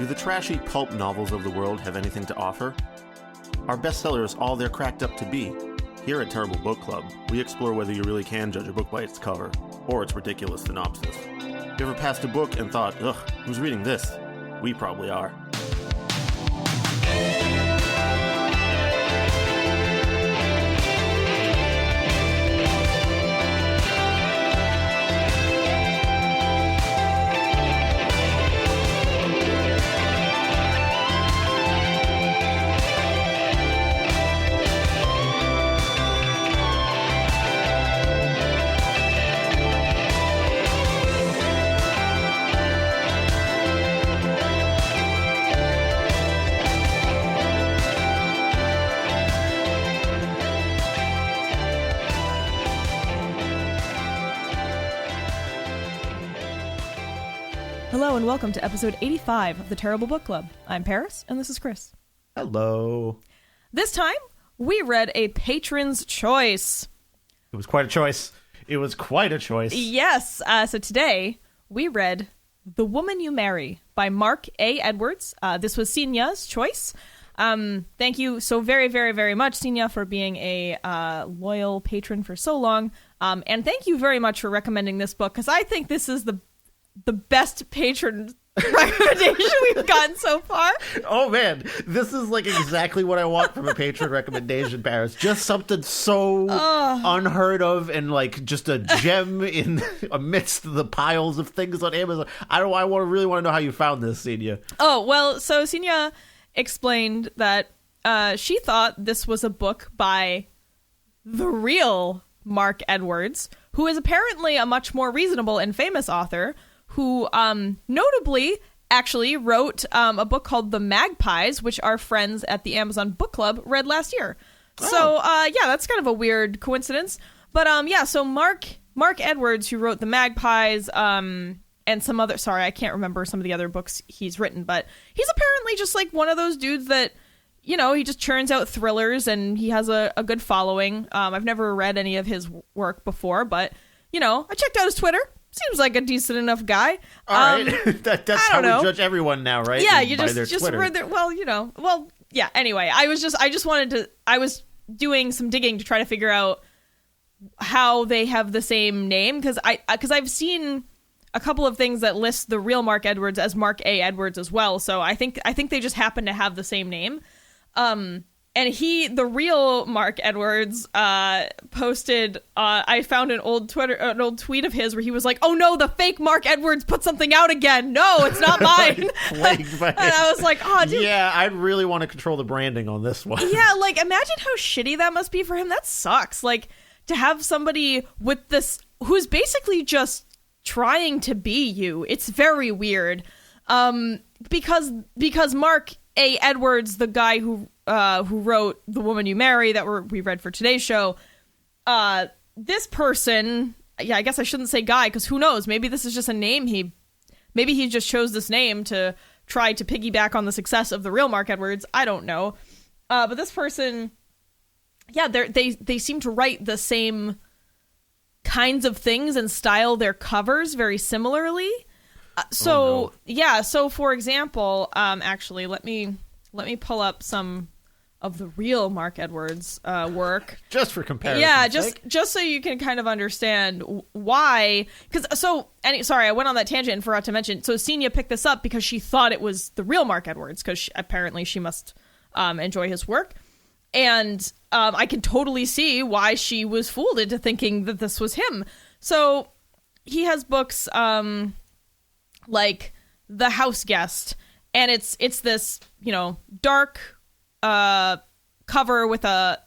Do the trashy pulp novels of the world have anything to offer? Are bestsellers all they're cracked up to be? Here at Terrible Book Club, we explore whether you really can judge a book by its cover, or its ridiculous synopsis. You ever passed a book and thought, ugh, who's reading this? We probably are. Hello and welcome to episode 85 of the Terrible Book Club. I'm Paris, and this is Chris. Hello. This time, we read a Patron's Choice. It was quite a choice. Yes. So today, we read The Woman You Marry by Mark A. Edwards. This was Sinya's choice. Thank you so very, very, very much, Sinya, for being a loyal patron for so long. And thank you very much for recommending this book, because I think this is the best patron recommendation we've gotten so far. Oh man, this is like exactly what I want from a patron recommendation, Paris. Just something so unheard of and like just a gem in amidst the piles of things on Amazon. I really want to know how you found this, Sinya. Oh, well, so Sinya explained that she thought this was a book by the real Mark Edwards, who is apparently a much more reasonable and famous author, who notably actually wrote a book called The Magpies, which our friends at the Amazon Book Club read last year. Oh. So, yeah, that's kind of a weird coincidence. But, yeah, so Mark Edwards, who wrote The Magpies, and some other... Sorry, I can't remember some of the other books he's written, but he's apparently just, like, one of those dudes that, you know, he just churns out thrillers, and he has a good following. I've never read any of his work before, but, you know, I checked out his Twitter. Seems like a decent enough guy. All right. That's how we judge everyone now, right? Yeah, you just read their, yeah, anyway, I was doing some digging to try to figure out how they have the same name, because I've seen a couple of things that list the real Mark Edwards as Mark A. Edwards as well, so I think they just happen to have the same name. And the real Mark Edwards, posted, I found an old tweet of his where he was like, oh no, the fake Mark Edwards put something out again. No, it's not mine. And I was like, oh, dude. Yeah, I really want to control the branding on this one. Yeah, like, imagine how shitty that must be for him. That sucks. Like, to have somebody with this, who's basically just trying to be you. It's very weird. Because Mark A. Edwards, the guy who wrote The Woman You Marry that we read for today's show, this person, yeah, I guess I shouldn't say guy, because who knows, maybe this is just a name maybe he just chose this name to try to piggyback on the success of the real Mark Edwards. I don't know. But this person, yeah, they seem to write the same kinds of things and style their covers very similarly. Yeah, so for example, actually, let me pull up some of the real Mark Edwards work. Just for comparison. Yeah, just so you can kind of understand why. Sorry, I went on that tangent and forgot to mention. So Sinya picked this up because she thought it was the real Mark Edwards, because apparently she must enjoy his work. And I can totally see why she was fooled into thinking that this was him. So he has books like The House Guest, and it's this, you know, dark cover with a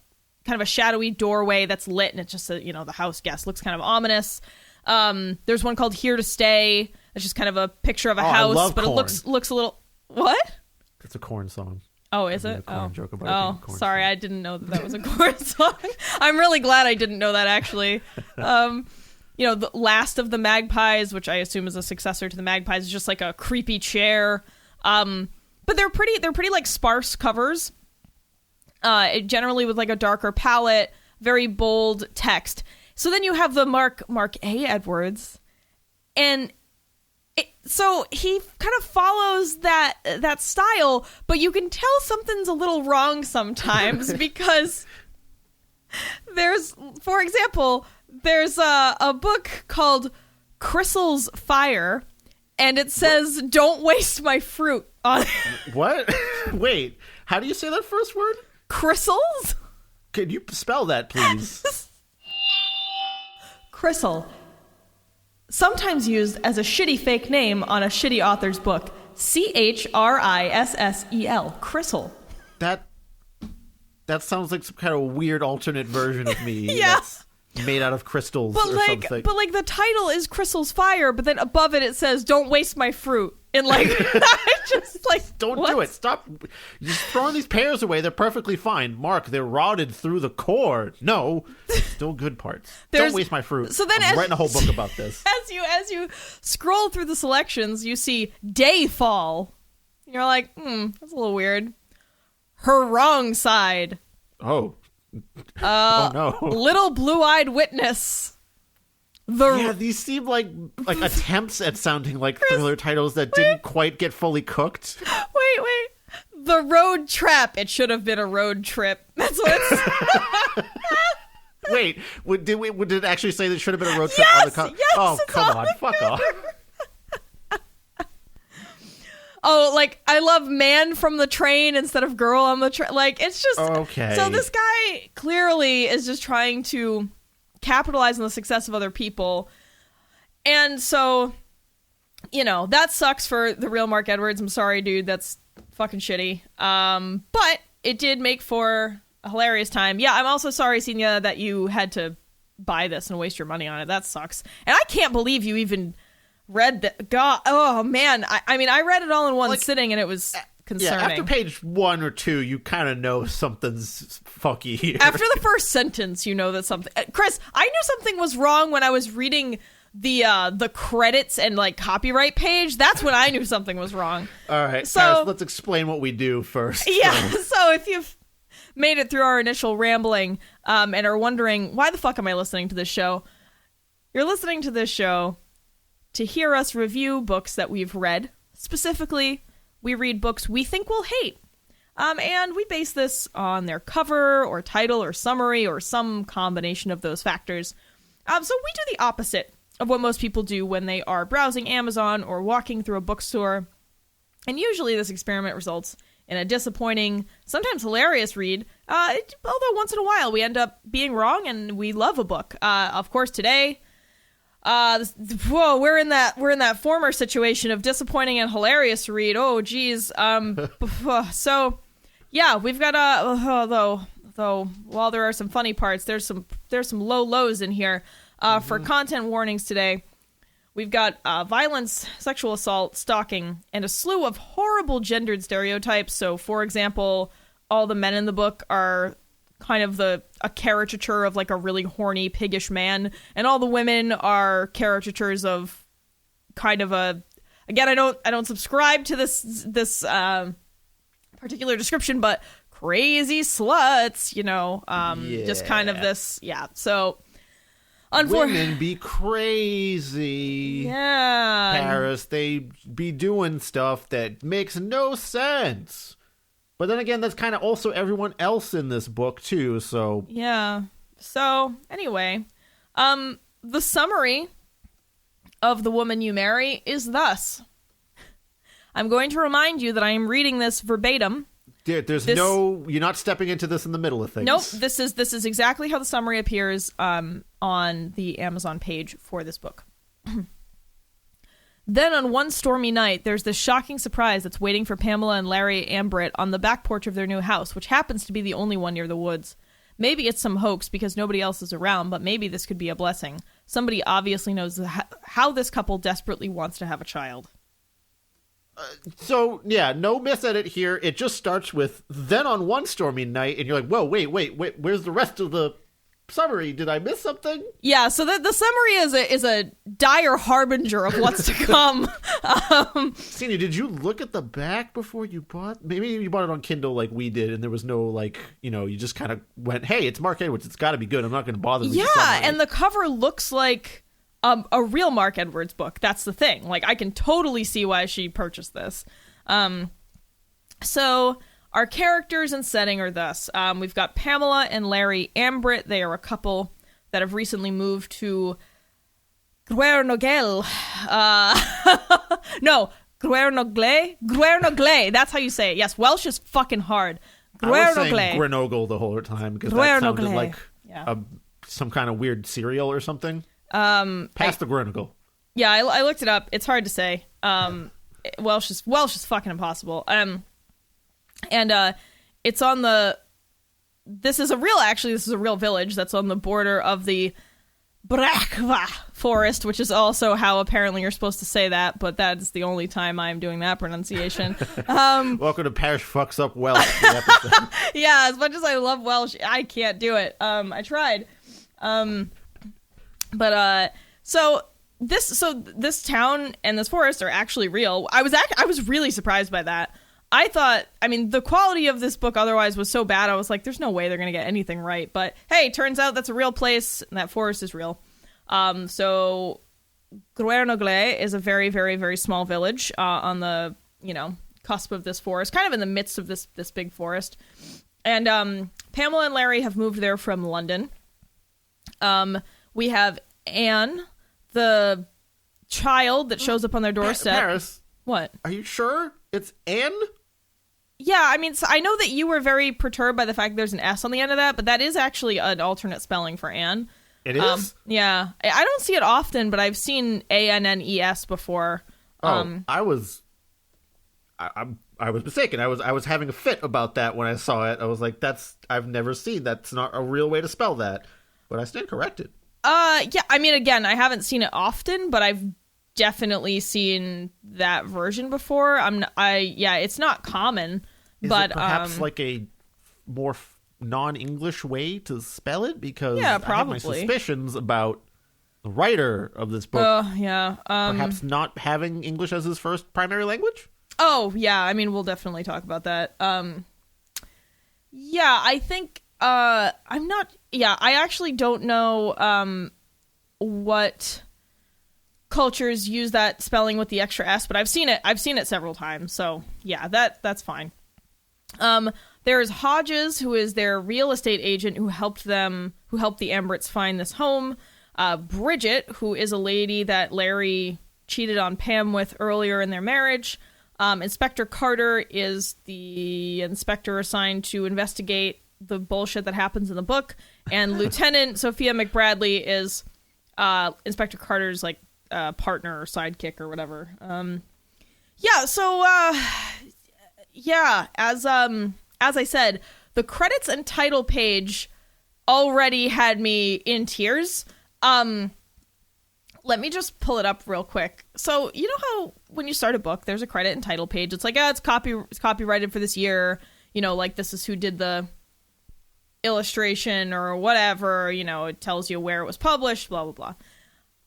kind of a shadowy doorway that's lit, and it's just the house guest looks kind of ominous. There's one called Here to Stay. It's just kind of a picture of a house, but Korn. it looks a little... What? It's a Korn song. Oh, is it? Korn joke about Korn sorry, song. I didn't know that was a Korn song. I'm really glad I didn't know that, actually. The Last of the Magpies, which I assume is a successor to the Magpies, is just like a creepy chair. But they're pretty like sparse covers. Generally with like a darker palette, very bold text. So then you have the Mark A. Edwards, and So he kind of follows that style, but you can tell something's a little wrong sometimes because for example, there's a book called Chrysal's Fire, and it says, "Don't waste my fruit" on it. What? Wait, how do you say that first word? Crystals? Can you spell that, please? Crysal. Sometimes used as a shitty fake name on a shitty author's book. Chrissel. Crysal. That sounds like some kind of weird alternate version of me. Yeah. That's made out of crystals or something. But like the title is Chrysal's Fire, but then above it says, "Don't waste my fruit." And like, just like, don't do it. Stop. You're just throwing these pears away. They're perfectly fine. Mark, they're rotted through the core. No, still good parts. Don't waste my fruit. So then I'm writing a whole book about this. As you scroll through the selections, you see Dayfall. You're like, that's a little weird. Her Wrong Side. Oh. Oh no. Little Blue-Eyed Witness. These seem like attempts at sounding like thriller titles that didn't quite get fully cooked. Wait. The Road Trap. It should have been a road trip. That's what it's... Wait, did it actually say that it should have been a road trip yes, on the cover? Yes, oh, come on. Fuck off. Oh, like, I love man from the train instead of girl on the train. Like, it's just... Okay. So this guy clearly is just trying to capitalize on the success of other people. And so, that sucks for the real Mark Edwards. I'm sorry, dude. That's fucking shitty. But it did make for a hilarious time. Yeah, I'm also sorry, Senia, that you had to buy this and waste your money on it. That sucks. And I can't believe you even read that. God, oh, man. I mean, I read it all in one sitting, and it was concerning. Yeah, after page 1 or 2, you kind of know something's fucky here. After the first sentence, you know that something... Chris, I knew something was wrong when I was reading the credits and, like, copyright page. That's when I knew something was wrong. All right, so Paris, let's explain what we do first. Yeah, so if you've made it through our initial rambling and are wondering, why the fuck am I listening to this show? You're listening to this show to hear us review books that we've read. Specifically, we read books we think we'll hate. And we base this on their cover or title or summary or some combination of those factors. So we do the opposite of what most people do when they are browsing Amazon or walking through a bookstore. And usually this experiment results in a disappointing, sometimes hilarious read. Although once in a while we end up being wrong and we love a book. Of course, today... we're in that former situation of disappointing and hilarious read. Oh, geez. So, yeah, we've got though while there are some funny parts, there's some low lows in here. For content warnings today, we've got violence, sexual assault, stalking, and a slew of horrible gendered stereotypes. So, for example, all the men in the book are kind of a caricature of like a really horny piggish man, and all the women are caricatures of kind of a, again, I don't subscribe to this particular description, but crazy sluts, just kind of this, so women be crazy. Yeah, Paris, they be doing stuff that makes no sense. But then again, that's kind of also everyone else in this book, too, so... Yeah. So, anyway, the summary of The Woman You Marry is thus. I'm going to remind you that I am reading this verbatim. You're not stepping into this in the middle of things. Nope, this is exactly how the summary appears on the Amazon page for this book. Then on one stormy night, there's this shocking surprise that's waiting for Pamela and Larry Ambrit on the back porch of their new house, which happens to be the only one near the woods. Maybe it's some hoax because nobody else is around, but maybe this could be a blessing. Somebody obviously knows how this couple desperately wants to have a child. So, yeah, no misedit here. It just starts with, then on one stormy night, and you're like, whoa, wait, where's the rest of the summary? Did I miss something? Yeah, so the summary is a dire harbinger of what's to come. Senior, did you look at the back before you bought? Maybe you bought it on Kindle like we did, and there was no, you just kind of went, hey, it's Mark Edwards, it's got to be good, I'm not going to bother with the summary. And the cover looks like a real Mark Edwards book. That's the thing. Like, I can totally see why she purchased this. So our characters and setting are thus. We've got Pamela and Larry Ambrit. They are a couple that have recently moved to Guernogel. No, Guernogel. That's how you say it. Yes, Welsh is fucking hard. I was saying Grenogle the whole time because that sounded like some kind of weird cereal or something. Past the Grenogle. Yeah, I looked it up. It's hard to say. Welsh is fucking impossible. And it's on the. This is a real village that's on the border of the Brakva forest, which is also how apparently you're supposed to say that, but that's the only time I'm doing that pronunciation. Welcome to Parish Fucks Up Welsh. Yeah, as much as I love Welsh, I can't do it. I tried. So this town and this forest are actually real. I was really surprised by that. I thought, the quality of this book otherwise was so bad, I was like, there's no way they're going to get anything right. But hey, turns out that's a real place, and that forest is real. So Guernogles is a very, very, very small village on the, cusp of this forest, kind of in the midst of this big forest. And Pamela and Larry have moved there from London. We have Anne, the child that shows up on their doorstep. Paris. What? Are you sure it's Anne? Yeah, so I know that you were very perturbed by the fact there's an S on the end of that, but that is actually an alternate spelling for Anne. It is? Yeah. I don't see it often, but I've seen ANNES before. I was mistaken. I was having a fit about that when I saw it. I was like, I've never seen that's not a real way to spell that. But I stand corrected. Yeah, again, I haven't seen it often, but I've definitely seen that version before. It's not common. Is but it perhaps like a more non-English way to spell it? Because yeah, I have my suspicions about the writer of this book. Perhaps not having English as his first primary language? Oh, yeah. We'll definitely talk about that. Yeah, I think I actually don't know what cultures use that spelling with the extra S, but I've seen it several times, so yeah, that's fine. There's Hodges, who is their real estate agent who helped the Ambrits find this home. Bridget, who is a lady that Larry cheated on Pam with earlier in their marriage. Inspector Carter is the inspector assigned to investigate the bullshit that happens in the book, and Lieutenant Sophia McBradley is Inspector Carter's partner or sidekick or whatever. As I said, the credits and title page already had me in tears. Let me just pull it up real quick. So, you know how when you start a book, there's a credit and title page. It's like, it's copyrighted for this year. This is who did the illustration or whatever. It tells you where it was published, blah, blah, blah.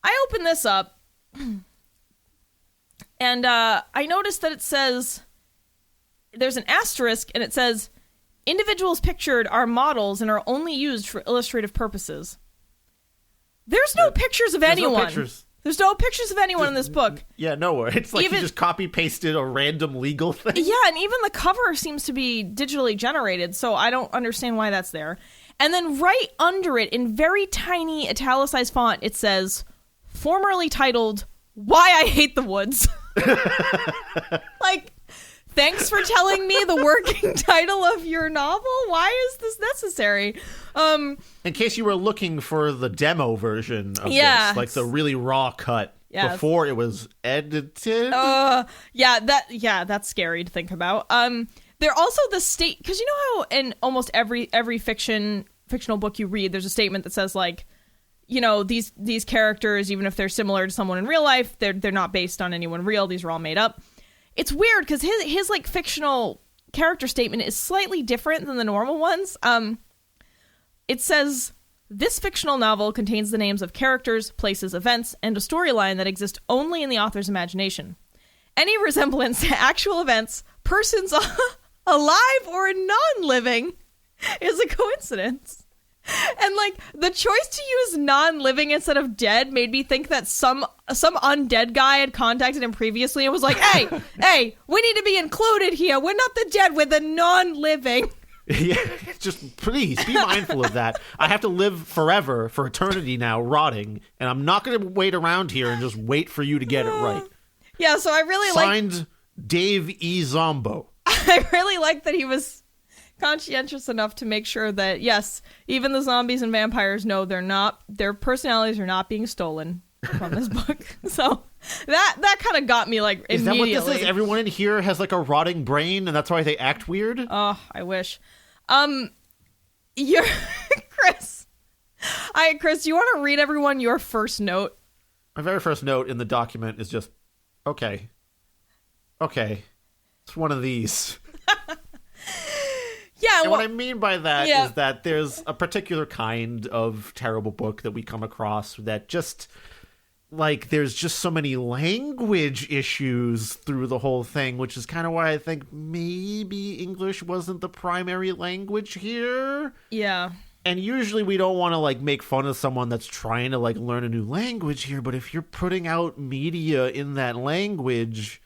I open this up, and I noticed that it says, there's an asterisk, and it says, individuals pictured are models and are only used for illustrative purposes. There's no pictures of anyone. There's no pictures of anyone in this book. Yeah, nowhere. It's like you just copy-pasted a random legal thing. Yeah, and even the cover seems to be digitally generated, so I don't understand why that's there. And then right under it, in very tiny italicized font, it says, formerly titled, Why I Hate the Woods. Thanks for telling me the working title of your novel? Why is this necessary? In case you were looking for the demo version of this, the really raw cut before it was edited. That's scary to think about. They're also the state, because you know how in almost every fictional book you read, there's a statement that says these characters, even if they're similar to someone in real life, they're not based on anyone real. These are all made up. It's weird because his fictional character statement is slightly different than the normal ones. It says, this fictional novel contains the names of characters, places, events, and a storyline that exist only in the author's imagination. Any resemblance to actual events, persons alive or non-living, is a coincidence. And like the choice to use non-living instead of dead made me think that some undead guy had contacted him previously and was like, hey, we need to be included here. We're not the dead, we're the non-living. Yeah, just please be mindful of that. I have to live forever, for eternity now, rotting, and I'm not going to wait around here and just wait for you to get it right. Yeah, so I really Signed, Dave E. Zombo. I really like that he was conscientious enough to make sure that, yes, even the zombies and vampires know their personalities are not being stolen from this book. So that kind of got me like immediately. Is that what this is? Everyone in here has like a rotting brain, and that's why they act weird? Oh, I wish. You're Chris. Chris, you want to read everyone your first note? My very first note in the document is just, okay. It's one of these. Yeah, and what I mean by that is that there's a particular kind of terrible book that we come across that just, like, there's just so many language issues through the whole thing, which is kind of why I think maybe English wasn't the primary language here. Yeah. And usually we don't want to, like, make fun of someone that's trying to, like, learn a new language here, but if you're putting out media in that language,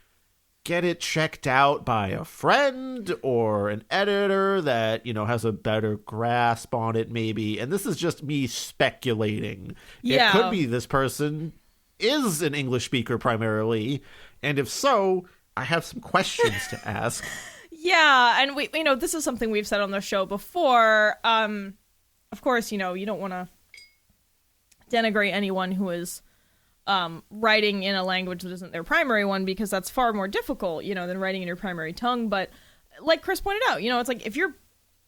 get it checked out by a friend or an editor that, you know, has a better grasp on it, maybe. And this is just me speculating. Yeah. It could be this person is an English speaker primarily. And if so, I have some questions to ask. Yeah, and we, you know, this is something we've said on the show before. Of course, you know, you don't want to denigrate anyone who is writing in a language that isn't their primary one, because that's far more difficult, you know, than writing in your primary tongue. But like Chris pointed out, you know, it's like if you're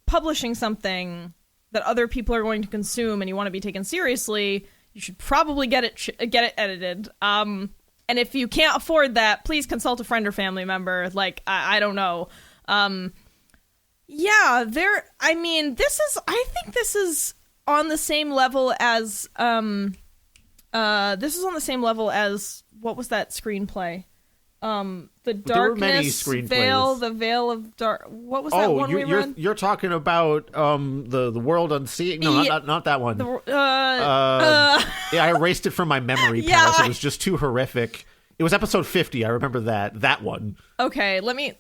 publishing something that other people are going to consume and you want to be taken seriously, you should probably get it edited. And if you can't afford that, please consult a friend or family member. Like, I don't know. Yeah, I mean, I think this is on the same level as, what was that screenplay? The Darkness Veil, the Veil of Dark. What was that one we read? You're talking about the World Unseeing? No, not that one. Yeah, I erased it from my memory. Paris. It was just too horrific. It was episode 50. I remember that one. Okay, let me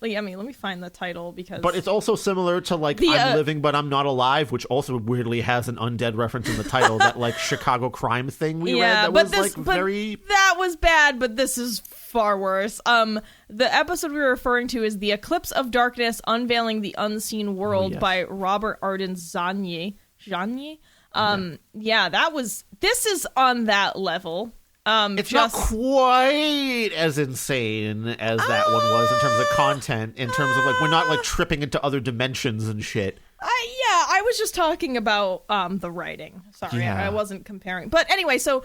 find the title because. But it's also similar to like I'm Living but I'm Not Alive, which also weirdly has an undead reference in the title. That like Chicago crime thing we read. That was bad, but this is far worse. The episode we were referring to is The Eclipse of Darkness: Unveiling the Unseen World by Robert Arden Zanye. Yeah, this is on that level. It's not quite as insane as that one was in terms of content, in terms of like we're not like tripping into other dimensions and shit. I was just talking about the writing. Sorry, I wasn't comparing. But anyway, so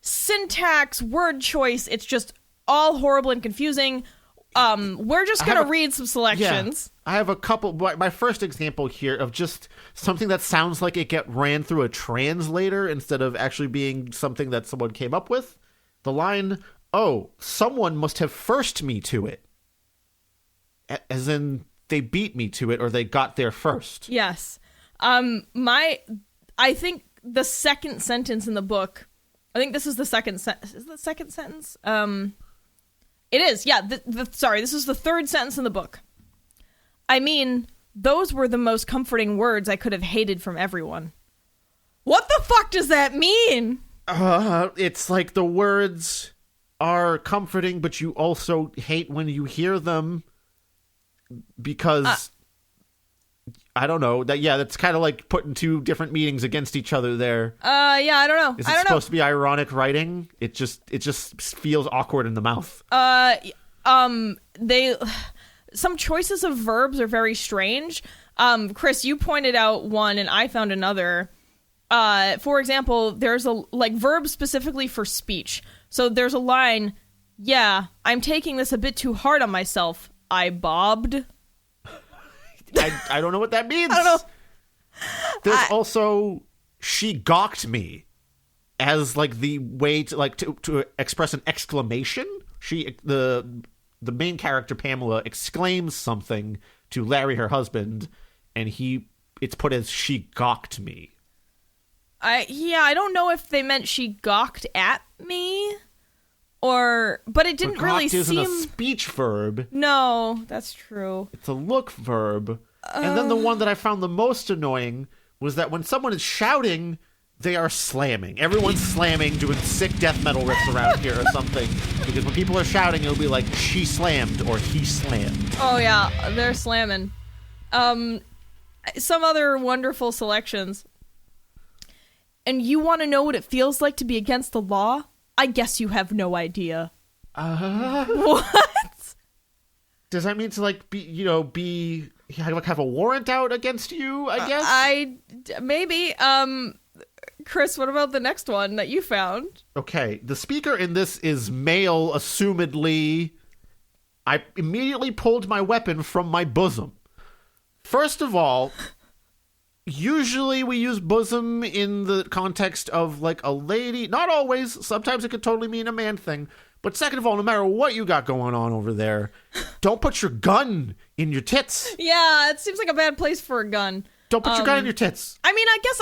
syntax, word choice, it's just all horrible and confusing. We're just going to read some selections. Yeah, I have a couple. My first example here of just something that sounds like it ran through a translator instead of actually being something that someone came up with. The line, "Oh, someone must have first me to it." As in, they beat me to it or they got there first. Yes. I think the second sentence in the book, I think this is the second sentence. Is it the second sentence? It is, yeah. Sorry, this is the third sentence in the book. I mean, those were the most comforting words I could have hated from everyone. What the fuck does that mean? It's like the words are comforting, but you also hate when you hear them because I don't know. That's kind of like putting two different meanings against each other there. Yeah, I don't know. Is it supposed to be ironic writing? It just feels awkward in the mouth. Some choices of verbs are very strange. Chris, you pointed out one and I found another. For example, there's a verb specifically for speech. So there's a line, "Yeah, I'm taking this a bit too hard on myself. I bobbed." I don't know what that means. I don't know. There's also "she gawked me" as like the way to express an exclamation. The main character Pamela exclaims something to Larry, her husband, and it's put as "she gawked me." I don't know if they meant she gawked at me, but it didn't really seem... isn't a speech verb. No, that's true. It's a look verb. And then the one that I found the most annoying was that when someone is shouting, they are slamming. Everyone's slamming, doing sick death metal riffs around here or something. Because when people are shouting, it'll be like, she slammed or he slammed. Oh yeah, they're slamming. Some other wonderful selections. And you want to know what it feels like to be against the law? I guess you have no idea. What? Does that mean to have a warrant out against you, I guess? Maybe. Chris, what about the next one that you found? Okay, the speaker in this is male, assumedly. I immediately pulled my weapon from my bosom. First of all... Usually we use bosom in the context of, like, a lady. Not always. Sometimes it could totally mean a man thing. But second of all, no matter what you got going on over there, don't put your gun in your tits. Yeah, it seems like a bad place for a gun. Don't put your gun in your tits. I mean, I guess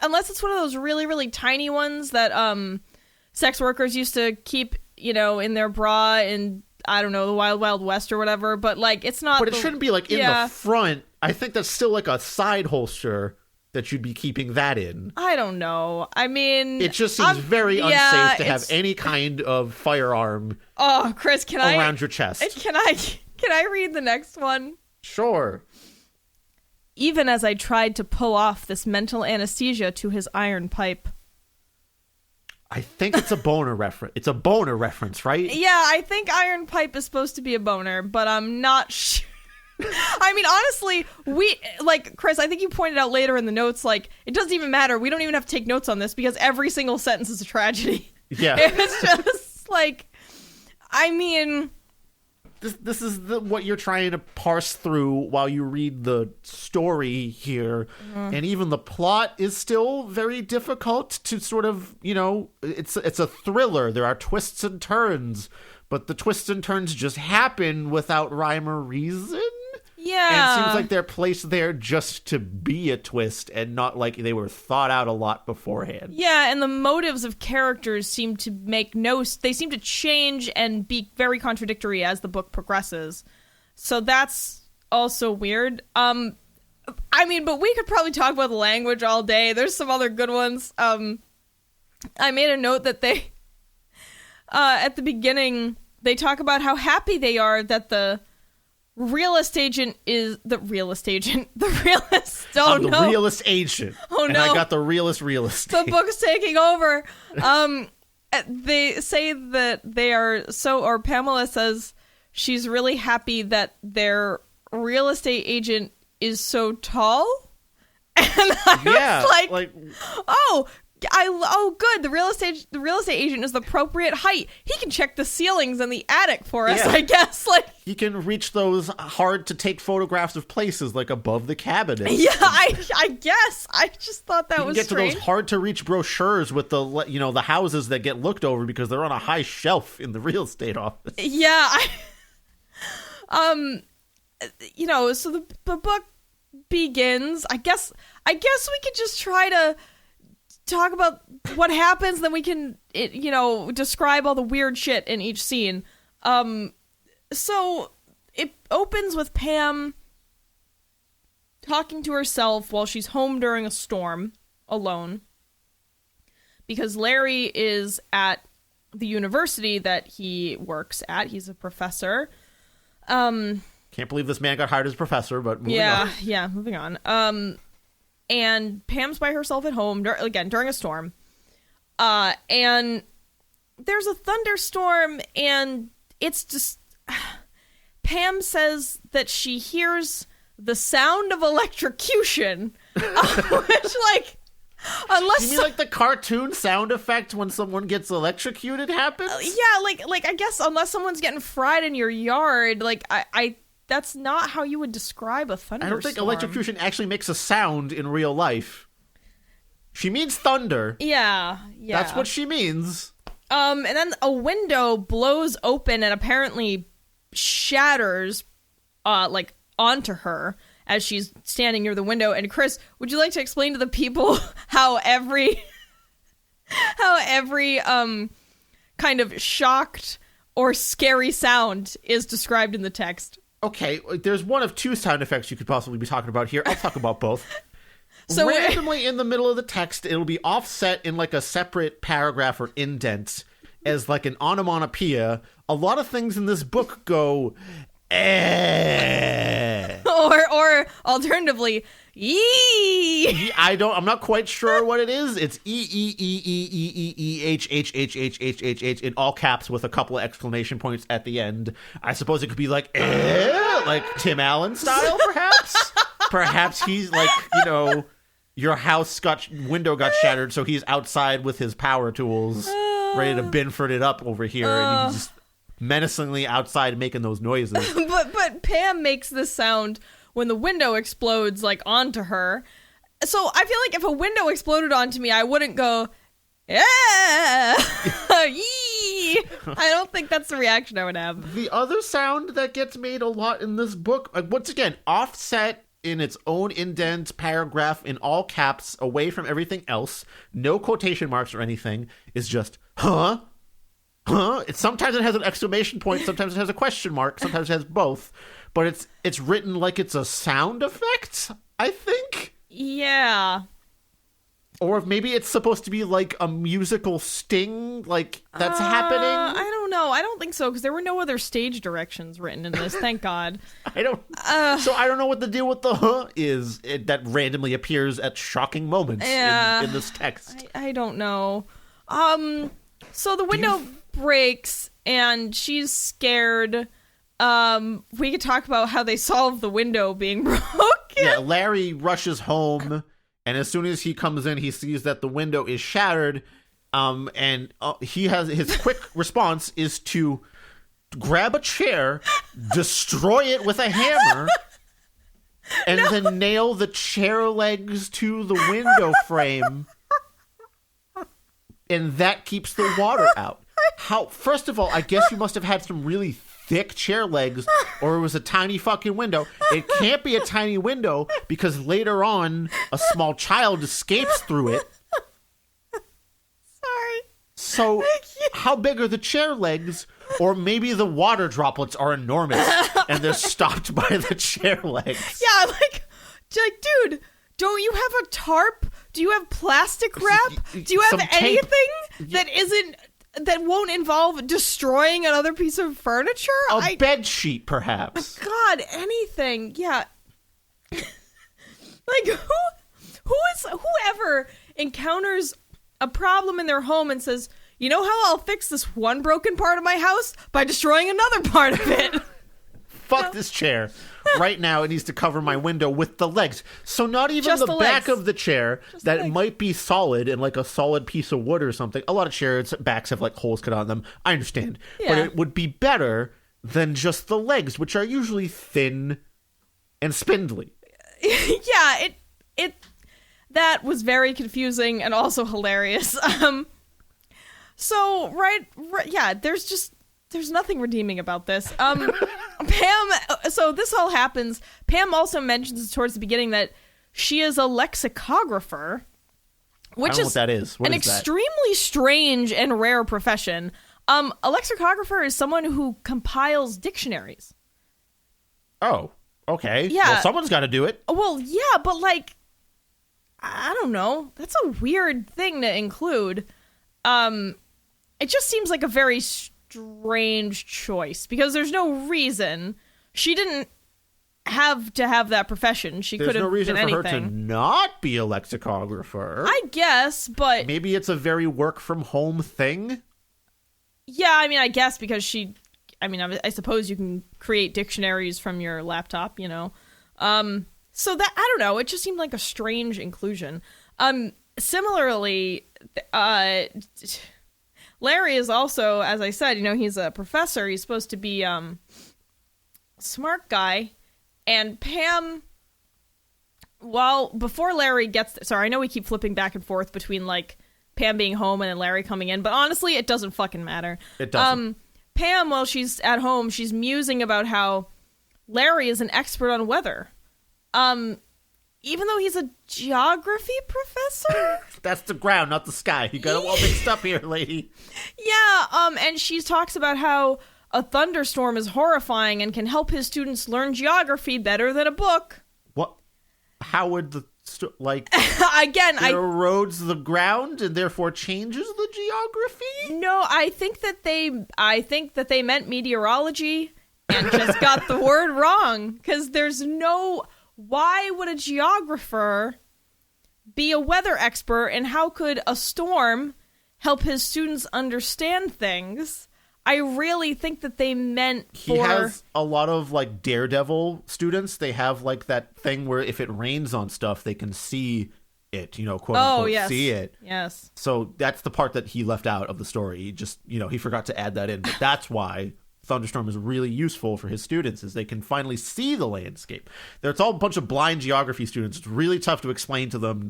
unless it's one of those really, really tiny ones that sex workers used to keep, in their bra in, I don't know, the Wild Wild West or whatever. But, like, it's not... But it shouldn't be, like, in the front. I think that's still like a side holster that you'd be keeping that in. I don't know. I mean... It just seems very unsafe to have any kind of firearm Chris, around your chest. Can I read the next one? Sure. Even as I tried to pull off this mental anesthesia to his iron pipe. I think it's a boner reference. It's a boner reference, right? Yeah, I think iron pipe is supposed to be a boner, but I'm not sure. I mean, honestly, Chris, I think you pointed out later in the notes, like, it doesn't even matter. We don't even have to take notes on this because every single sentence is a tragedy. Yeah. It's just, like, I mean... This is what you're trying to parse through while you read the story here. Mm-hmm. And even the plot is still very difficult to sort of, it's a thriller. There are twists and turns, but the twists and turns just happen without rhyme or reason. Yeah. And it seems like they're placed there just to be a twist and not like they were thought out a lot beforehand. Yeah, and the motives of characters seem to they seem to change and be very contradictory as the book progresses. So that's also weird. I mean, but we could probably talk about the language all day. There's some other good ones. I made a note that they, at the beginning, they talk about how happy they are that the realist agent is the realist agent. The realist. Oh, I'm the no. realist agent. Oh, and no. I got the realist real estate. The book's taking over. They say that they are or Pamela says she's really happy that their real estate agent is so tall. And I was like, good. The real estate agent is the appropriate height. He can check the ceilings in the attic for us, I guess. Like, he can reach those hard to take photographs of places like above the cabinets. Yeah, I guess. I just thought that was strange. To those hard to reach brochures with the houses that get looked over because they're on a high shelf in the real estate office. Yeah, so the book begins. I guess we could just try to talk about what happens, then we can describe all the weird shit in each scene. So it opens with Pam talking to herself while she's home during a storm alone because Larry is at the university that he works at. He's a professor. Can't believe this man got hired as a professor, but moving on. Yeah, moving on. And Pam's by herself at home, during a storm. And there's a thunderstorm, and it's just... Pam says that she hears the sound of electrocution, which, like... Unless you mean like the cartoon sound effect when someone gets electrocuted happens? Yeah, like I guess unless someone's getting fried in your yard, like I that's not how you would describe a thunderstorm. I don't think electrocution actually makes a sound in real life. She means thunder. Yeah. That's what she means. And then a window blows open and apparently shatters, onto her as she's standing near the window. And Chris, would you like to explain to the people how every kind of shocked or scary sound is described in the text? Okay, there's one of two sound effects you could possibly be talking about here. I'll talk about both. So randomly in the middle of the text, it'll be offset in like a separate paragraph or indent as like an onomatopoeia. A lot of things in this book go, eh. Or alternatively, yee. I'm not quite sure what it is. It's E in all caps with a couple of exclamation points at the end. I suppose it could be like, eh, like Tim Allen style, perhaps. Perhaps he's like, your window got shattered, so he's outside with his power tools, ready to Binford it up over here, and he's just menacingly outside making those noises. But Pam makes this sound when the window explodes, like, onto her. So I feel like if a window exploded onto me, I wouldn't go, yeah, yee. I don't think that's the reaction I would have. The other sound that gets made a lot in this book, once again, offset in its own indent paragraph in all caps, away from everything else, no quotation marks or anything, is just, huh? Sometimes it has an exclamation point, sometimes it has a question mark, sometimes it has both, but it's written like it's a sound effect, I think? Yeah. Or if maybe it's supposed to be like a musical sting, like that's happening. I don't know. I don't think so, because there were no other stage directions written in this. Thank God. So I don't know what the deal with the huh is that randomly appears at shocking moments in this text. I don't know. So the window breaks and she's scared. We could talk about how they solved the window being broken. Yeah, Larry rushes home. And as soon as he comes in, he sees that the window is shattered, and his quick response is to grab a chair, destroy it with a hammer, and then nail the chair legs to the window frame, and that keeps the water out. First of all, I guess you must have had some really thick chair legs, or it was a tiny fucking window. It can't be a tiny window, because later on, a small child escapes through it. Sorry. So, how big are the chair legs? Or maybe the water droplets are enormous, and they're stopped by the chair legs. Yeah, like, dude, don't you have a tarp? Do you have plastic wrap? Do you have anything that won't involve destroying another piece of furniture? A bed sheet, perhaps. God, anything. Yeah. Like, whoever encounters a problem in their home and says, you know how I'll fix this one broken part of my house? By destroying another part of it. Fuck this chair. Right now, it needs to cover my window with the legs. So not even Just the the back legs. of the chair that might be solid and like a solid piece of wood or something. A lot of chairs' backs have like holes cut on them. I understand. Yeah. But it would be better than just the legs, which are usually thin and spindly. Yeah, it that was very confusing and also hilarious. So yeah, there's nothing redeeming about this. Pam, so this all happens. Pam also mentions towards the beginning that she is a lexicographer, which I don't know what that is. What an is that? extremely strange and rare profession. A lexicographer is someone who compiles dictionaries. Oh, okay. Yeah. Well, someone's got to do it. Well, yeah, but like, I don't know. That's a weird thing to include. It just seems like a very strange choice because there's no reason. She didn't have to have that profession. She could have There's no reason been for anything. her to not be a lexicographer. I guess, but Maybe it's a very work from home thing. yeah, I mean, I guess because I suppose you can create dictionaries from your laptop, So that, I don't know, it just seemed like a strange inclusion. Similarly, Larry is also, as I said, he's a professor. He's supposed to be smart guy. And Pam, before Larry gets there, sorry, I know we keep flipping back and forth between like Pam being home and then Larry coming in, but honestly, it doesn't fucking matter. It doesn't. Pam, while she's at home, she's musing about how Larry is an expert on weather. even though he's a geography professor. That's the ground, not the sky. You got it all mixed up here, lady. Yeah, and she talks about how a thunderstorm is horrifying and can help his students learn geography better than a book. What? How would the again, it erodes the ground and therefore changes the geography? No, I think that they meant meteorology and just got the word wrong, because there's no. Why would a geographer be a weather expert, and how could a storm help his students understand things? I really think that they meant for... He has a lot of, like, Daredevil students. They have, like, that thing where if it rains on stuff, they can see it, quote unquote, see it. Yes. So that's the part that he left out of the story. He just, he forgot to add that in. But that's why Thunderstorm is really useful for his students, is they can finally see the landscape. It's all a bunch of blind geography students. It's really tough to explain to them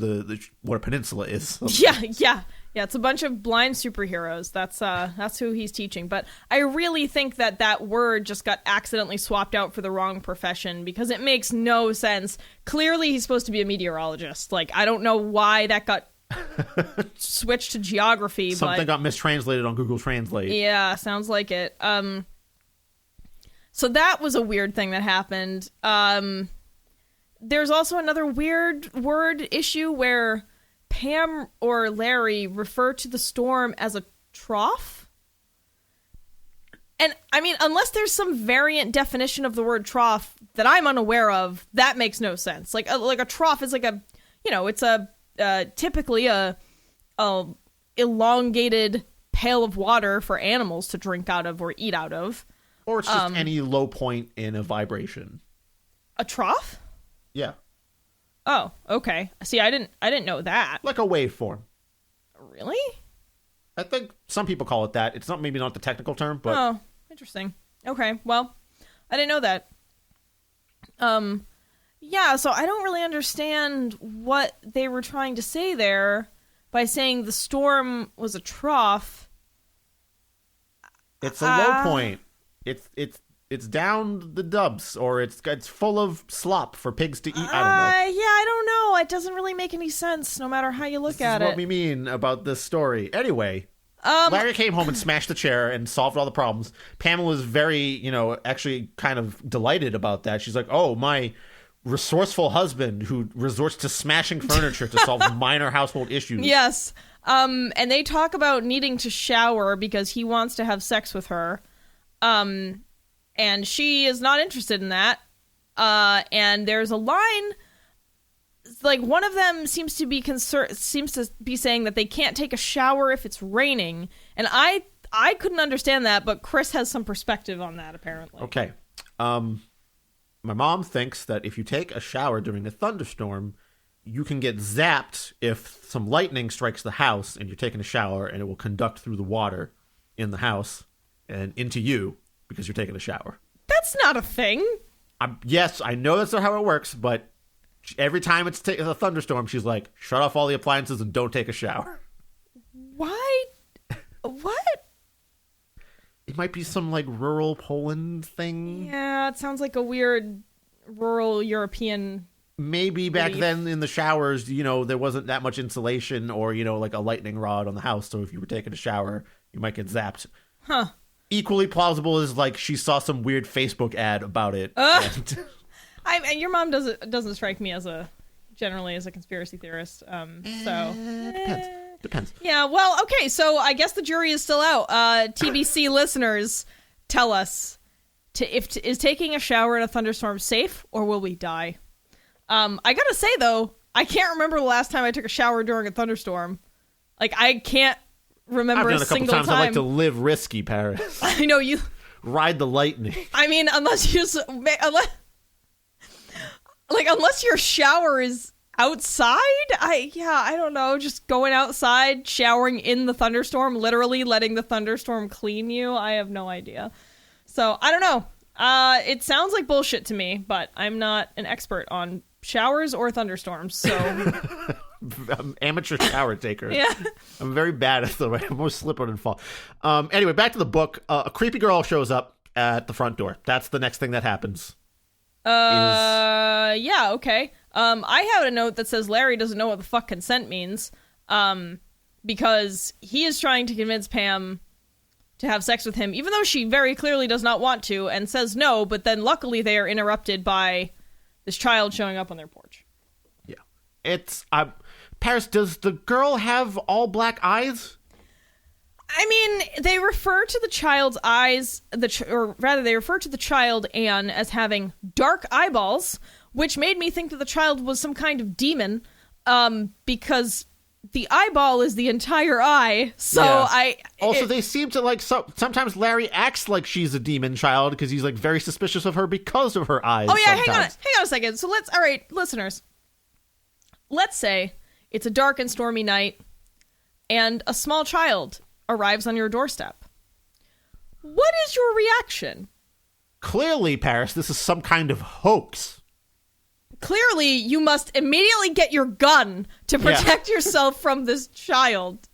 what a peninsula is. Yeah, it's a bunch of blind superheroes. That's who he's teaching. But I really think that word just got accidentally swapped out for the wrong profession, because it makes no sense. Clearly, he's supposed to be a meteorologist. Like, I don't know why that got switched to geography. Something got mistranslated on Google Translate. Yeah, sounds like it. So that was a weird thing that happened. There's also another weird word issue where Pam or Larry refer to the storm as a trough. And, I mean, unless there's some variant definition of the word trough that I'm unaware of, that makes no sense. Like a trough is like it's typically a elongated pail of water for animals to drink out of or eat out of. Or it's just any low point in a vibration. A trough? Yeah. Oh, okay. See, I didn't know that. Like a waveform. Really? I think some people call it that. It's not maybe not the technical term, but oh, interesting. Okay, well, I didn't know that. Yeah, so I don't really understand what they were trying to say there by saying the storm was a trough. It's a low point. It's down the dubs, or it's full of slop for pigs to eat. I don't know. Yeah, I don't know. It doesn't really make any sense, no matter how you look at it. This is what we mean about this story. Anyway, Larry came home and smashed the chair and solved all the problems. Pamela was very, actually kind of delighted about that. She's like, "Oh, my resourceful husband who resorts to smashing furniture to solve minor household issues." Yes. And they talk about needing to shower because he wants to have sex with her. And she is not interested in that. And there's a line, like one of them seems to be saying that they can't take a shower if it's raining. And I couldn't understand that, but Chris has some perspective on that apparently. Okay. My mom thinks that if you take a shower during a thunderstorm, you can get zapped if some lightning strikes the house and you're taking a shower, and it will conduct through the water in the house and into you because you're taking a shower. That's not a thing. Yes, I know that's not how it works, but every time it's a thunderstorm, she's like, shut off all the appliances and don't take a shower. Why? What? It might be some, like, rural Poland thing. Yeah, it sounds like a weird rural European... Maybe back then in the showers, there wasn't that much insulation or, like a lightning rod on the house. So if you were taking a shower, you might get zapped. Huh. Equally plausible is like she saw some weird Facebook ad about it. And your mom doesn't strike me as generally as a conspiracy theorist. Depends. Yeah. Well, okay. So I guess the jury is still out. TBC listeners, tell us is taking a shower in a thunderstorm safe, or will we die? I gotta say though, I can't remember the last time I took a shower during a thunderstorm. Like I can't remember I've done a couple times. time. I like to live risky, Paris. I know you ride the lightning. I mean, unless your shower is outside. I don't know. Just going outside, showering in the thunderstorm, literally letting the thunderstorm clean you. I have no idea. So I don't know. It sounds like bullshit to me, but I'm not an expert on showers or thunderstorms, so I'm amateur shower taker. Yeah, I'm very bad at the way. I'm more slip and fall. Anyway, back to the book. A creepy girl shows up at the front door. That's the next thing that happens. Yeah, okay. I have a note that says Larry doesn't know what the fuck consent means, because he is trying to convince Pam to have sex with him, even though she very clearly does not want to, and says no, but then luckily they are interrupted by this child showing up on their porch. Yeah. It's, Paris, does the girl have all black eyes? I mean, they refer to the child's eyes, or rather, they refer to the child, Anne, as having dark eyeballs, which made me think that the child was some kind of demon, because the eyeball is the entire eye, so yeah. Also, they seem to, like, sometimes Larry acts like she's a demon child, because he's, like, very suspicious of her because of her eyes. Oh, yeah, sometimes. hang on a second. So all right, listeners, let's say it's a dark and stormy night, and a small child arrives on your doorstep. What is your reaction? Clearly, Paris, this is some kind of hoax. Clearly, you must immediately get your gun to protect yourself from this child.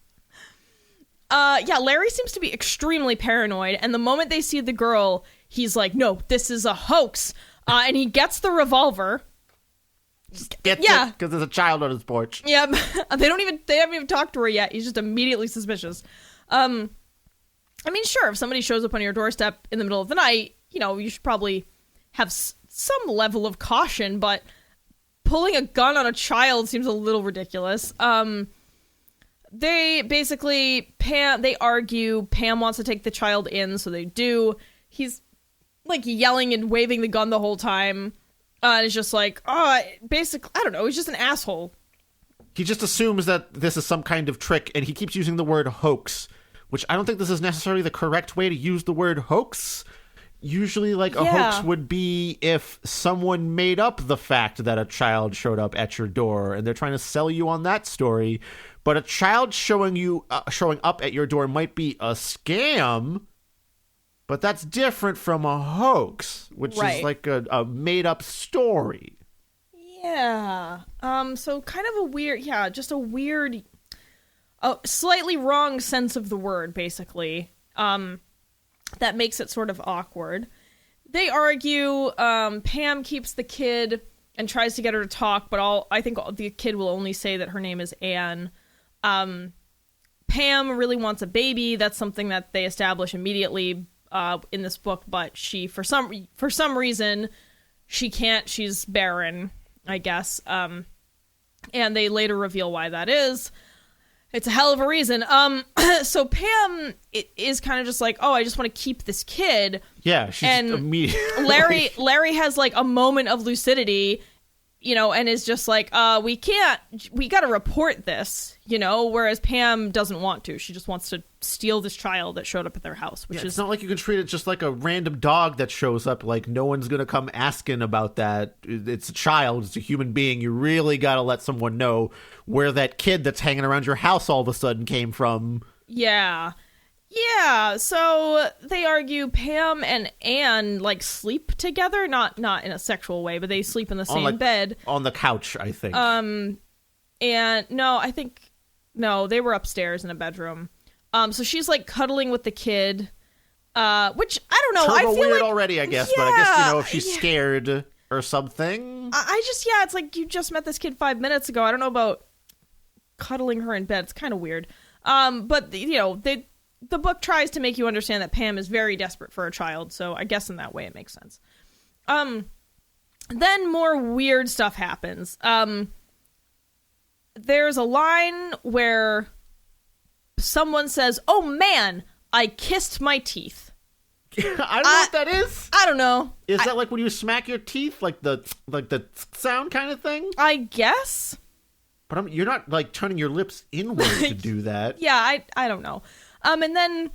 Yeah, Larry seems to be extremely paranoid, and the moment they see the girl, he's like, no, this is a hoax. And he gets the revolver. Gets it because there's a child on his porch. Yeah, they haven't even talked to her yet. He's just immediately suspicious. I mean, sure, if somebody shows up on your doorstep in the middle of the night, you know, you should probably have some level of caution, but pulling a gun on a child seems a little ridiculous. They basically, they argue, Pam wants to take the child in, so they do. He's, like, yelling and waving the gun the whole time. And it's just like, basically, I don't know, he's just an asshole. He just assumes that this is some kind of trick, and he keeps using the word hoax, which I don't think this is necessarily the correct way to use the word hoax. Usually, like, a hoax would be if someone made up the fact that a child showed up at your door, and they're trying to sell you on that story. But a child showing up at your door might be a scam, but that's different from a hoax, which is like a made-up story. Yeah. So kind of a weird, just a weird, slightly wrong sense of the word, basically. That makes it sort of awkward. They argue, Pam keeps the kid and tries to get her to talk, but I think the kid will only say that her name is Anne. Pam really wants a baby. That's something that they establish immediately in this book, but she, for some reason, she can't. She's barren, I guess. And they later reveal why that is. It's a hell of a reason. So Pam is kind of just like, I just want to keep this kid. Yeah, she's immediately. Larry has like a moment of lucidity, and is just like, we got to report this, whereas Pam doesn't want to. She just wants to steal this child that showed up at their house, which is... It's not like you can treat it just like a random dog that shows up. Like, no one's going to come asking about that. It's a child. It's a human being. You really got to let someone know where that kid that's hanging around your house all of a sudden came from. Yeah. Yeah, so they argue Pam and Anne, like, sleep together. Not in a sexual way, but they sleep in the same bed. On the couch, I think. And, no, they were upstairs in a bedroom. So she's, like, cuddling with the kid, which, I don't know. I feel weird like, already, I guess, but I guess, if she's scared or something. It's like you just met this kid 5 minutes ago. I don't know about cuddling her in bed. It's kind of weird. But, the book tries to make you understand that Pam is very desperate for a child, so I guess in that way it makes sense. Then more weird stuff happens. There's a line where someone says, "Oh man, I kissed my teeth." I don't know what that is. I don't know. Is that like when you smack your teeth, like the sound kind of thing? I guess. But you're not like turning your lips inward to do that. Yeah, I don't know. And then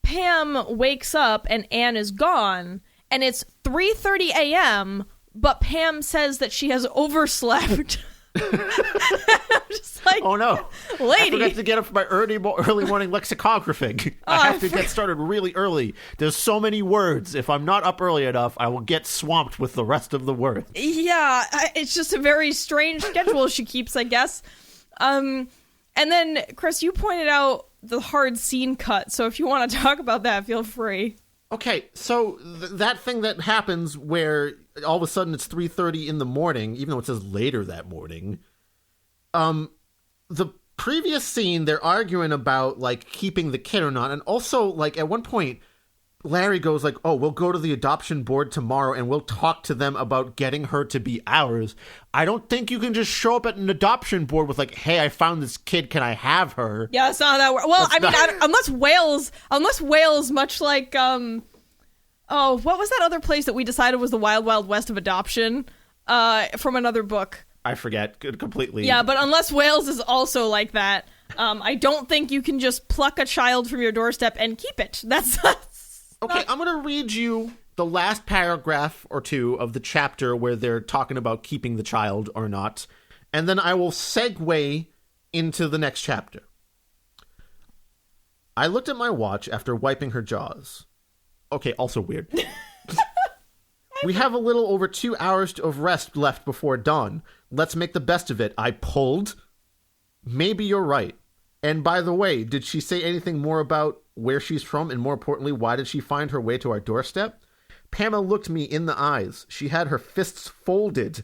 Pam wakes up and Anne is gone, and it's 3:30 a.m., but Pam says that she has overslept. I'm just like, oh no, lady. I forgot to get up for my early morning lexicographing. I have to get started really early. There's so many words. If I'm not up early enough, I will get swamped with the rest of the words. Yeah, it's just a very strange schedule she keeps, I guess. And then, Chris, you pointed out the hard scene cut, so if you want to talk about that, feel free. Okay, so that thing that happens where all of a sudden it's 3:30 in the morning, even though it says later that morning. The previous scene, they're arguing about, like, keeping the kid or not. And also, like, at one point, Larry goes like, oh, we'll go to the adoption board tomorrow and we'll talk to them about getting her to be ours. I don't think you can just show up at an adoption board with like, hey, I found this kid. Can I have her? Yeah, it's not that. Well, I mean, unless Wales, much like, what was that other place that we decided was the Wild Wild West of adoption, from another book? I forget completely. Yeah, but unless Wales is also like that, I don't think you can just pluck a child from your doorstep and keep it. That's okay, I'm going to read you the last paragraph or two of the chapter where they're talking about keeping the child or not, and then I will segue into the next chapter. I looked at my watch after wiping her jaws. Okay, also weird. We have a little over 2 hours of rest left before dawn. Let's make the best of it. I pulled. Maybe you're right. And by the way, did she say anything more about where she's from, and more importantly, why did she find her way to our doorstep? Pamela looked me in the eyes. She had her fists folded.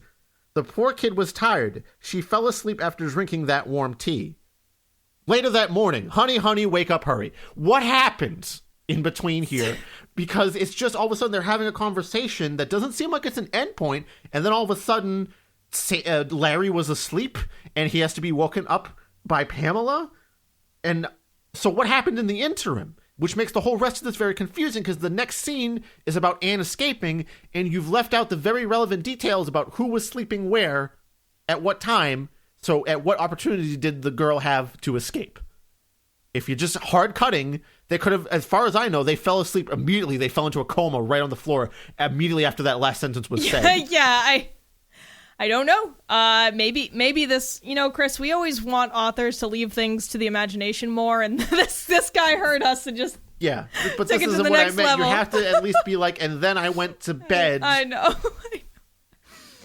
The poor kid was tired. She fell asleep after drinking that warm tea. Later that morning, honey, wake up, hurry. What happened in between here? Because it's just all of a sudden they're having a conversation that doesn't seem like it's an endpoint, and then all of a sudden Larry was asleep, and he has to be woken up by Pamela? And so what happened in the interim? Which makes the whole rest of this very confusing, because the next scene is about Anne escaping, and you've left out the very relevant details about who was sleeping where, at what time, so at what opportunity did the girl have to escape? If you're just hard cutting, they could have, as far as I know, they fell asleep immediately. They fell into a coma right on the floor immediately after that last sentence was said. Yeah, I don't know. Maybe this, Chris, we always want authors to leave things to the imagination more, and this guy heard us and just but this isn't what I meant. Level. You have to at least be like, and then I went to bed. I know.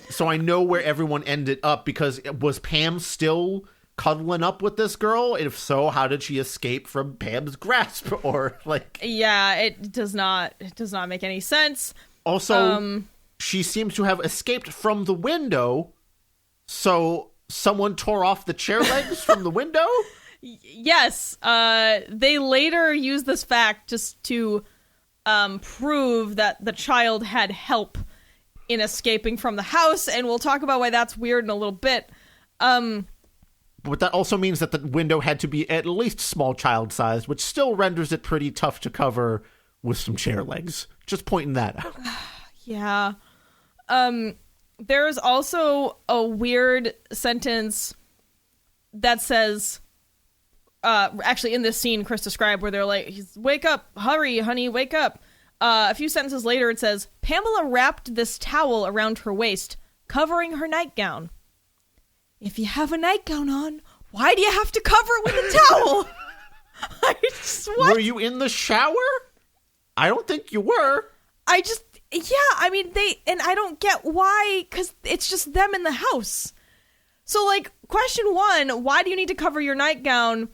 So I know where everyone ended up, because was Pam still cuddling up with this girl? If so, how did she escape from Pam's grasp? Or like, yeah, it does not make any sense. Also, she seems to have escaped from the window, so someone tore off the chair legs from the window? Yes. They later use this fact just to prove that the child had help in escaping from the house, and we'll talk about why that's weird in a little bit. But that also means that the window had to be at least small child sized, which still renders it pretty tough to cover with some chair legs. Just pointing that out. Yeah. There's also a weird sentence that says, actually in this scene Chris described, where they're like, wake up, hurry, honey, wake up. A few sentences later it says, Pamela wrapped this towel around her waist, covering her nightgown. If you have a nightgown on, why do you have to cover it with a towel? Were you in the shower? I don't think you were. I don't get why, because it's just them in the house. So, like, question one, why do you need to cover your nightgown?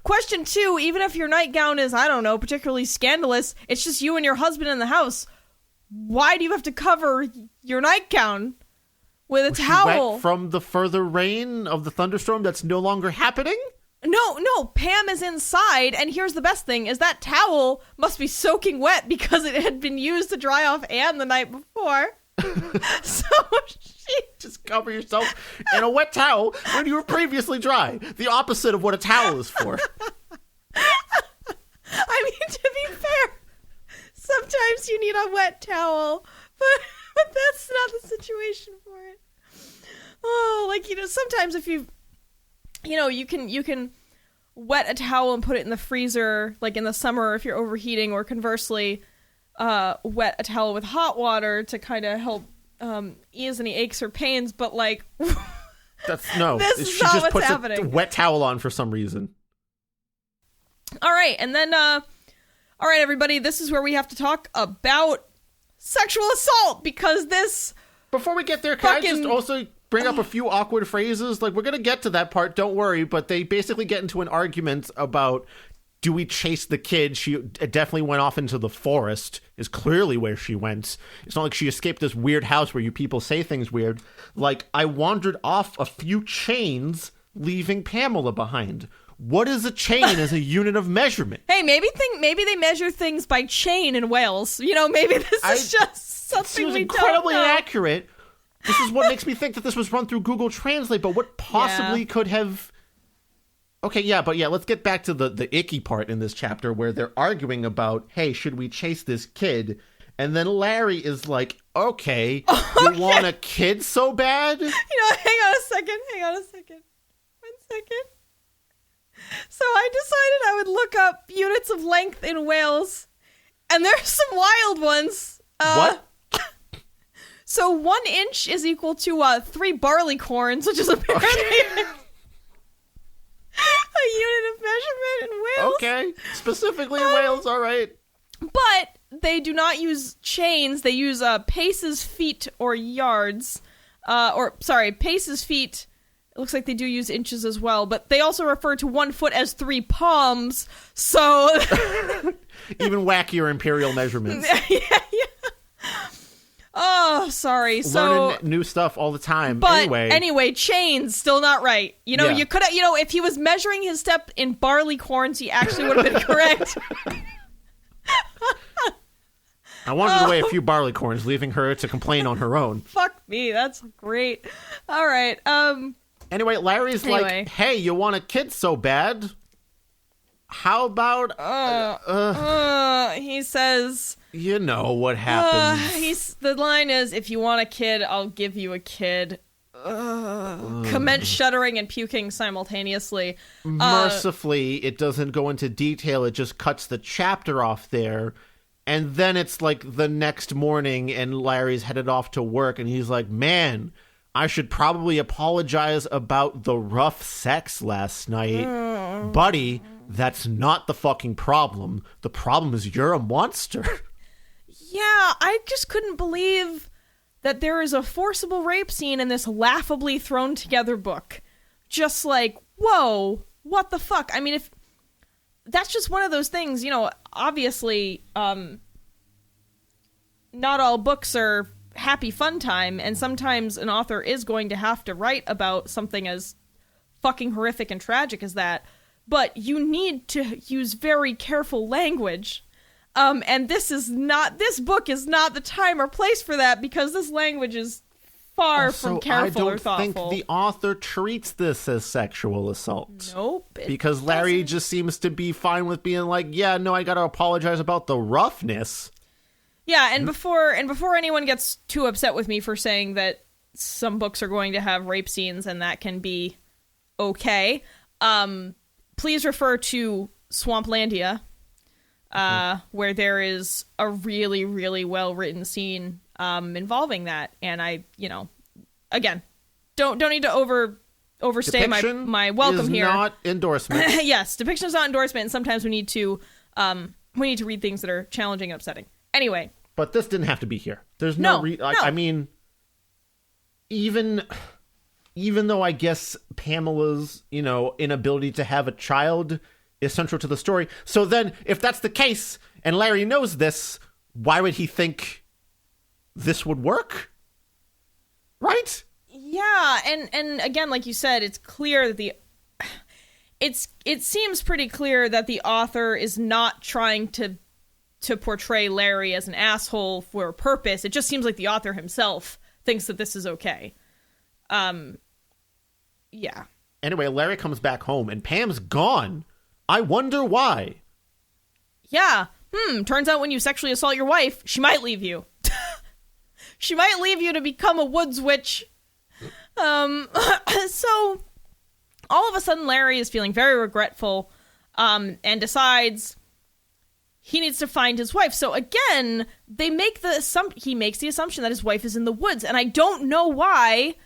Question two, even if your nightgown is, I don't know, particularly scandalous, it's just you and your husband in the house. Why do you have to cover your nightgown with a towel? Wet from the further rain of the thunderstorm that's no longer happening? No, Pam is inside, and here's the best thing, is that towel must be soaking wet because it had been used to dry off Anne the night before. So she just cover yourself in a wet towel when you were previously dry. The opposite of what a towel is for. I mean, to be fair, sometimes you need a wet towel, but that's not the situation for it. Oh, like, sometimes if you can wet a towel and put it in the freezer, like in the summer if you're overheating, or conversely, wet a towel with hot water to kind of help ease any aches or pains, but like this is she not just what's puts happening. A wet towel on for some reason. All right, and then all right, everybody, this is where we have to talk about sexual assault, because this before we get there, can I just also bring up a few awkward phrases? Like, we're gonna get to that part, don't worry, but they basically get into an argument about do we chase the kid? She definitely went off into the forest, is clearly where she went. It's not like she escaped this weird house where you people say things weird. Like, I wandered off a few chains, leaving Pamela behind. What is a chain as a unit of measurement? Hey, maybe they measure things by chain in Wales. You know, maybe this is just something we don't know. Incredibly inaccurate. This is what makes me think that this was run through Google Translate, but what possibly could have... Okay, let's get back to the icky part in this chapter where they're arguing about, hey, should we chase this kid? And then Larry is like, okay, you want a kid so bad? Hang on a second. 1 second. So I decided I would look up units of length in Wales, and there's some wild ones. What? So 1 inch is equal to 3 barley corns, which is apparently a unit of measurement in Wales. Okay, specifically in Wales, all right. But they do not use chains. They use paces, feet, or yards. Paces, feet. It looks like they do use inches as well, but they also refer to 1 foot as 3 palms. So even wackier imperial measurements. yeah. Oh, sorry. So learning new stuff all the time. But anyway, chains still not right. You know, Yeah. you could have. You know, if he was measuring his step in barley corns, he actually would have been correct. I wanted away a few barley corns, leaving her to complain on her own. Fuck me, that's great. All right. Anyway, Larry's like, hey, you want a kid so bad? How about... he says... You know what happens. The line is, if you want a kid, I'll give you a kid. Commence shuddering and puking simultaneously. Mercifully, it doesn't go into detail. It just cuts the chapter off there. And then it's like the next morning and Larry's headed off to work and he's like, man, I should probably apologize about the rough sex last night. Buddy, that's not the fucking problem. The problem is you're a monster. Yeah, I just couldn't believe that there is a forcible rape scene in this laughably thrown together book. Just like, whoa, what the fuck? I mean, if that's just one of those things, you know, obviously, not all books are happy fun time, and sometimes an author is going to have to write about something as fucking horrific and tragic as that, but you need to use very careful language. And this book is not the time or place for that, because this language is far from careful or thoughtful. I don't think the author treats this as sexual assault. Nope. Because Larry just seems to be fine with being like, yeah, no, I gotta apologize about the roughness. Yeah, and before anyone gets too upset with me for saying that some books are going to have rape scenes and that can be okay, please refer to Swamplandia, where there is a really, really well-written scene involving that. And I, you know, again, don't need to overstay my welcome here. Not endorsement. Yes, depiction is not endorsement, and sometimes we need to read things that are challenging and upsetting. Anyway. But this didn't have to be here. There's no I mean, even though I guess Pamela's, you know, inability to have a child is central to the story. So then, if that's the case, and Larry knows this, why would he think this would work? Right? Yeah, and again, like you said, it's clear that it seems pretty clear that the author is not trying to portray Larry as an asshole for a purpose. It just seems like the author himself thinks that this is okay. Yeah. Anyway, Larry comes back home and Pam's gone. I wonder why. Yeah. Turns out when you sexually assault your wife, she might leave you. She might leave you to become a woods witch. So all of a sudden Larry is feeling very regretful, and decides he needs to find his wife. So again, he makes the assumption that his wife is in the woods, and I don't know why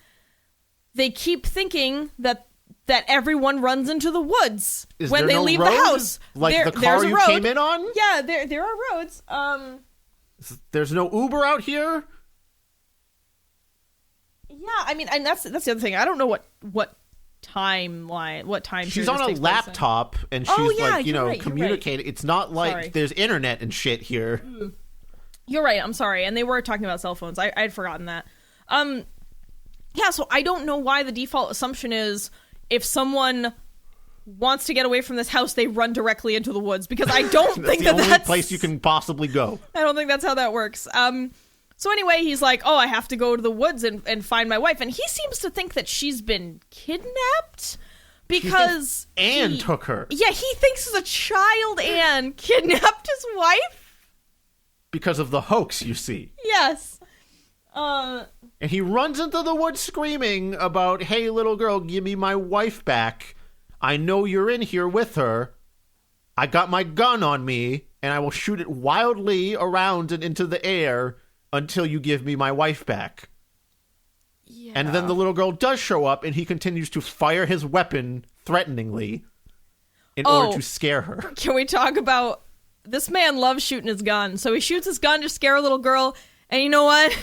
they keep thinking that everyone runs into the woods when they leave the house. Like the car you came in on? Yeah, there are roads. There's no Uber out here? Yeah, I mean, and that's the other thing. I don't know what timeline, what time she's period on this a takes place in. laptop and she's you're you know, right, communicating. It's not like Sorry. there's internet and shit here. You're right. I'm sorry. And they were talking about cell phones. I had forgotten that. Yeah. So I don't know why the default assumption is if someone wants to get away from this house, they run directly into the woods, because I don't think that's the only that's place you can possibly go. I don't think that's how that works. So anyway, he's like, oh, I have to go to the woods and find my wife. And he seems to think that she's been kidnapped because Anne took her. Yeah, he thinks as a child Anne kidnapped his wife. Because of the hoax, you see. Yes. And he runs into the woods screaming about, hey, little girl, give me my wife back. I know you're in here with her. I got my gun on me, and I will shoot it wildly around and into the air until you give me my wife back. Yeah. And then the little girl does show up, and he continues to fire his weapon threateningly in order to scare her. Can we talk about... This man loves shooting his gun. So he shoots his gun to scare a little girl, and you know what?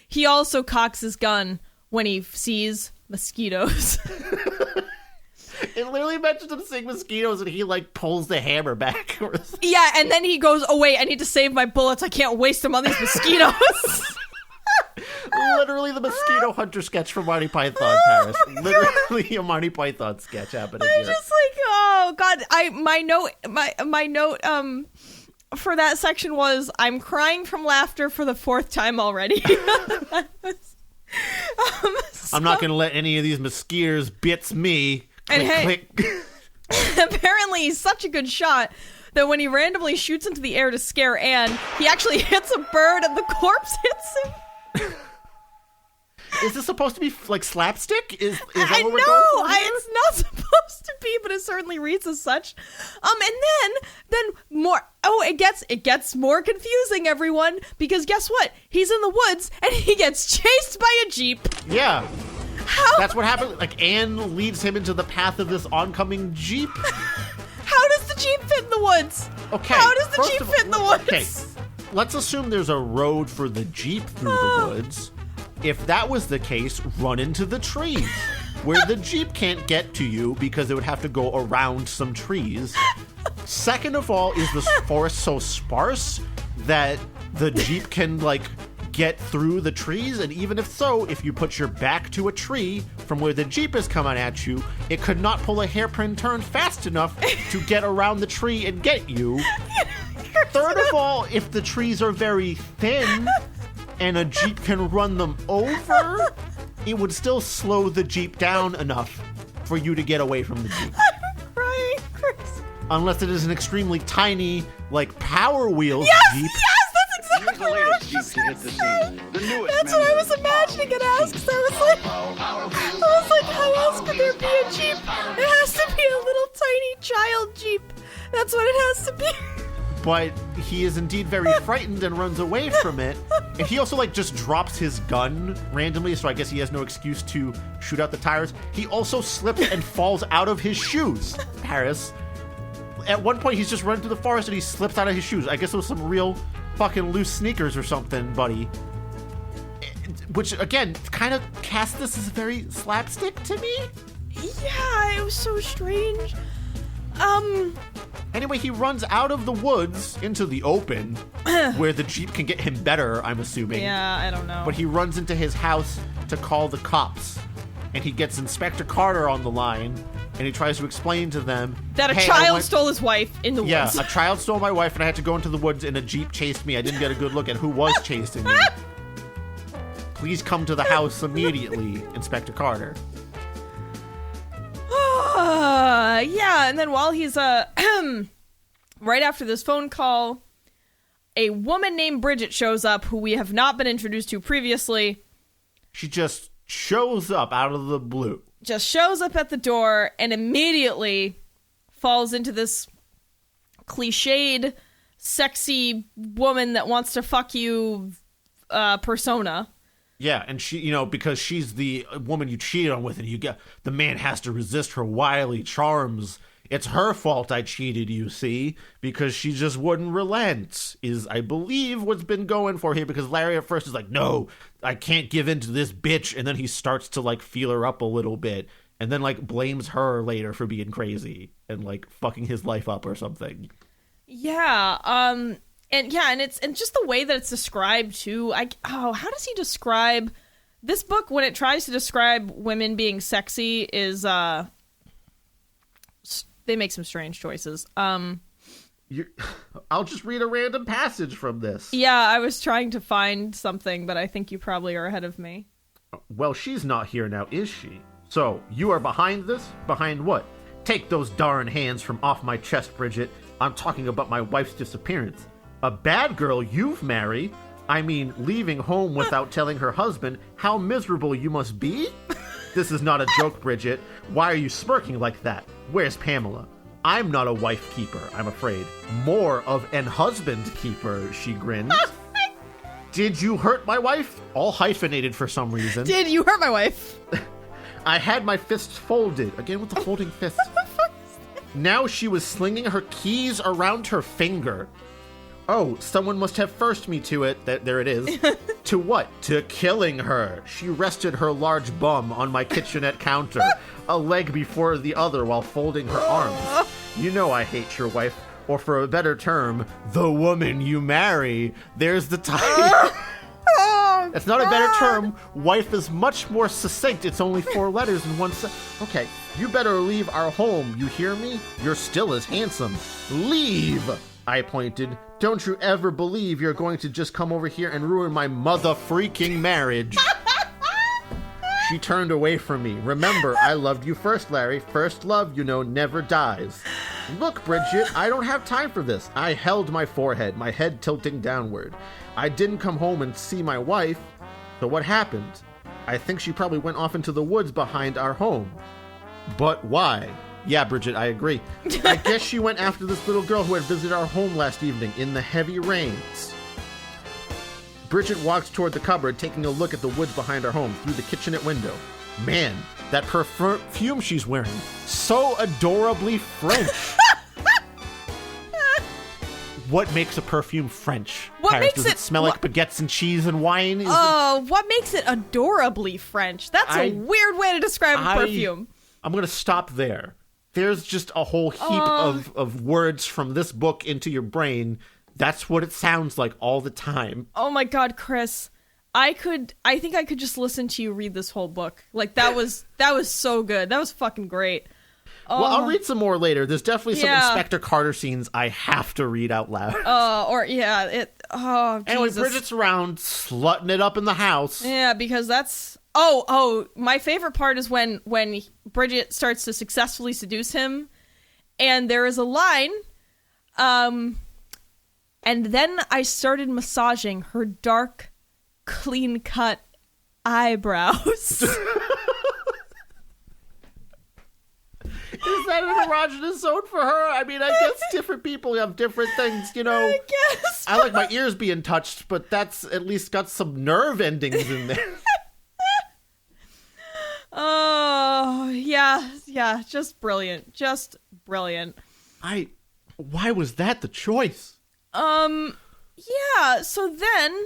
He also cocks his gun when he sees mosquitoes. It literally mentions him seeing mosquitoes, and he, like, pulls the hammer back. Yeah, and then he goes, oh, wait, I need to save my bullets. I can't waste them on these mosquitoes. Literally the mosquito hunter sketch from Monty Python, Paris. Literally a Monty Python sketch happening I'm here. just like, oh, God. My note for that section was, I'm crying from laughter for the 4th time already. I'm not going to let any of these mosquitoes bits me. And click, hey, click. apparently he's such a good shot that when he randomly shoots into the air to scare Anne, he actually hits a bird and the corpse hits him. Is this supposed to be like slapstick? Is that I what we're know going for here? it's not supposed to be, but it certainly reads as such. And then more. Oh, it gets more confusing, everyone, because guess what? He's in the woods and he gets chased by a jeep. Yeah. How? That's what happened. Like, Anne leads him into the path of this oncoming jeep. How does the jeep fit in the woods? Okay. How does the first jeep of fit in the woods? Okay. Let's assume there's a road for the jeep through the woods. If that was the case, run into the trees, where the jeep can't get to you because it would have to go around some trees. Second of all, is the forest so sparse that the jeep can, like, get through the trees? And even if so, if you put your back to a tree from where the jeep is coming at you, it could not pull a hairpin turn fast enough to get around the tree and get you. Third of all, if the trees are very thin and a jeep can run them over, it would still slow the jeep down enough for you to get away from the jeep. I'm crying, Chris. Unless it is an extremely tiny, like, Power Wheels jeep. Yes, that's exactly the what I was latest just jeep to gonna hit the say. scene. The newest That's what I member was of the imagining it as, because I was like, how else could there be a jeep? It has to be a little tiny child jeep. That's what it has to be. But he is indeed very frightened and runs away from it. And he also, like, just drops his gun randomly, so I guess he has no excuse to shoot out the tires. He also slips and falls out of his shoes, Paris. At one point, he's just running through the forest and he slips out of his shoes. I guess it was some real fucking loose sneakers or something, buddy. Which, again, kind of cast this as very slapstick to me. Yeah, it was so strange. Anyway, he runs out of the woods into the open, where the jeep can get him better, I'm assuming. Yeah, I don't know. But he runs into his house to call the cops. And he gets Inspector Carter on the line, and he tries to explain to them that a hey, child stole his wife in the Yeah, woods. a child stole my wife, and I had to go into the woods, and a jeep chased me. I didn't get a good look at who was chasing me. Please come to the house immediately, Inspector Carter. Yeah, and then while he's right after this phone call, a woman named Bridget shows up who we have not been introduced to previously. She just shows up out of the blue. Just shows up at the door and immediately falls into this cliched, sexy woman that wants to fuck you persona. Yeah, and she, you know, because she's the woman you cheated on with, and the man has to resist her wily charms It's her fault I cheated, you see, because she just wouldn't relent, is, I believe, what's been going for here, because Larry at first is like, no, I can't give in to this bitch, and then he starts to, like, feel her up a little bit, and then, like, blames her later for being crazy and, like, fucking his life up or something. Yeah, and just the way that it's described, too, how does he describe... This book, when it tries to describe women being sexy, is, they make some strange choices. I'll just read a random passage from this. Yeah, I was trying to find something, but I think you probably are ahead of me. Well, she's not here now, is she? So, you are behind this? Behind what? Take those darn hands from off my chest, Bridget. I'm talking about my wife's disappearance. A bad girl you've married? I mean, leaving home without telling her husband how miserable you must be? This is not a joke, Bridget. Why are you smirking like that? Where's Pamela? I'm not a wife keeper, I'm afraid. More of an husband keeper, she grinned. Did you hurt my wife? All hyphenated for some reason. Did you hurt my wife? I had my fists folded. Again with the folding fists. Now she was slinging her keys around her finger. Oh, someone must have forced me to it. There it is. To what? To killing her. She rested her large bum on my kitchenette counter, a leg before the other while folding her arms. You know I hate your wife, or for a better term, the woman you marry. There's the title. It's not a better term. Wife is much more succinct. It's only 4 letters in one sentence. Okay, you better leave our home. You hear me? You're still as handsome. Leave! I pointed. Don't you ever believe you're going to just come over here and ruin my mother-freaking marriage. She turned away from me. Remember, I loved you first, Larry. First love, you know, never dies. Look, Bridget, I don't have time for this. I held my forehead, my head tilting downward. I didn't come home and see my wife. So what happened? I think she probably went off into the woods behind our home. But why? Yeah, Bridget, I agree. I guess she went after this little girl who had visited our home last evening in the heavy rains. Bridget walked toward the cupboard, taking a look at the woods behind our home through the kitchenette window. Man, that perfume she's wearing. So adorably French. What makes a perfume French? What Paris? makes Does it smell like baguettes and cheese and wine? What makes it adorably French? That's a weird way to describe a perfume. I'm going to stop there. There's just a whole heap of words from this book into your brain. That's what it sounds like all the time. Oh my God, Chris. I think I could just listen to you read this whole book. Like, that was so good. That was fucking great. Well, I'll read some more later. There's definitely some Inspector Carter scenes I have to read out loud. Anyway, Jesus. Bridget's around, slutting it up in the house. Yeah, because that's... my favorite part is when Bridget starts to successfully seduce him, and there is a line, and then I started massaging her dark, clean-cut eyebrows. Is that an erogenous zone for her? I mean, I guess different people have different things, you know. I guess. I like my ears being touched, but that's at least got some nerve endings in there. Oh, yeah, just brilliant. Just brilliant. Why was that the choice? Yeah, so then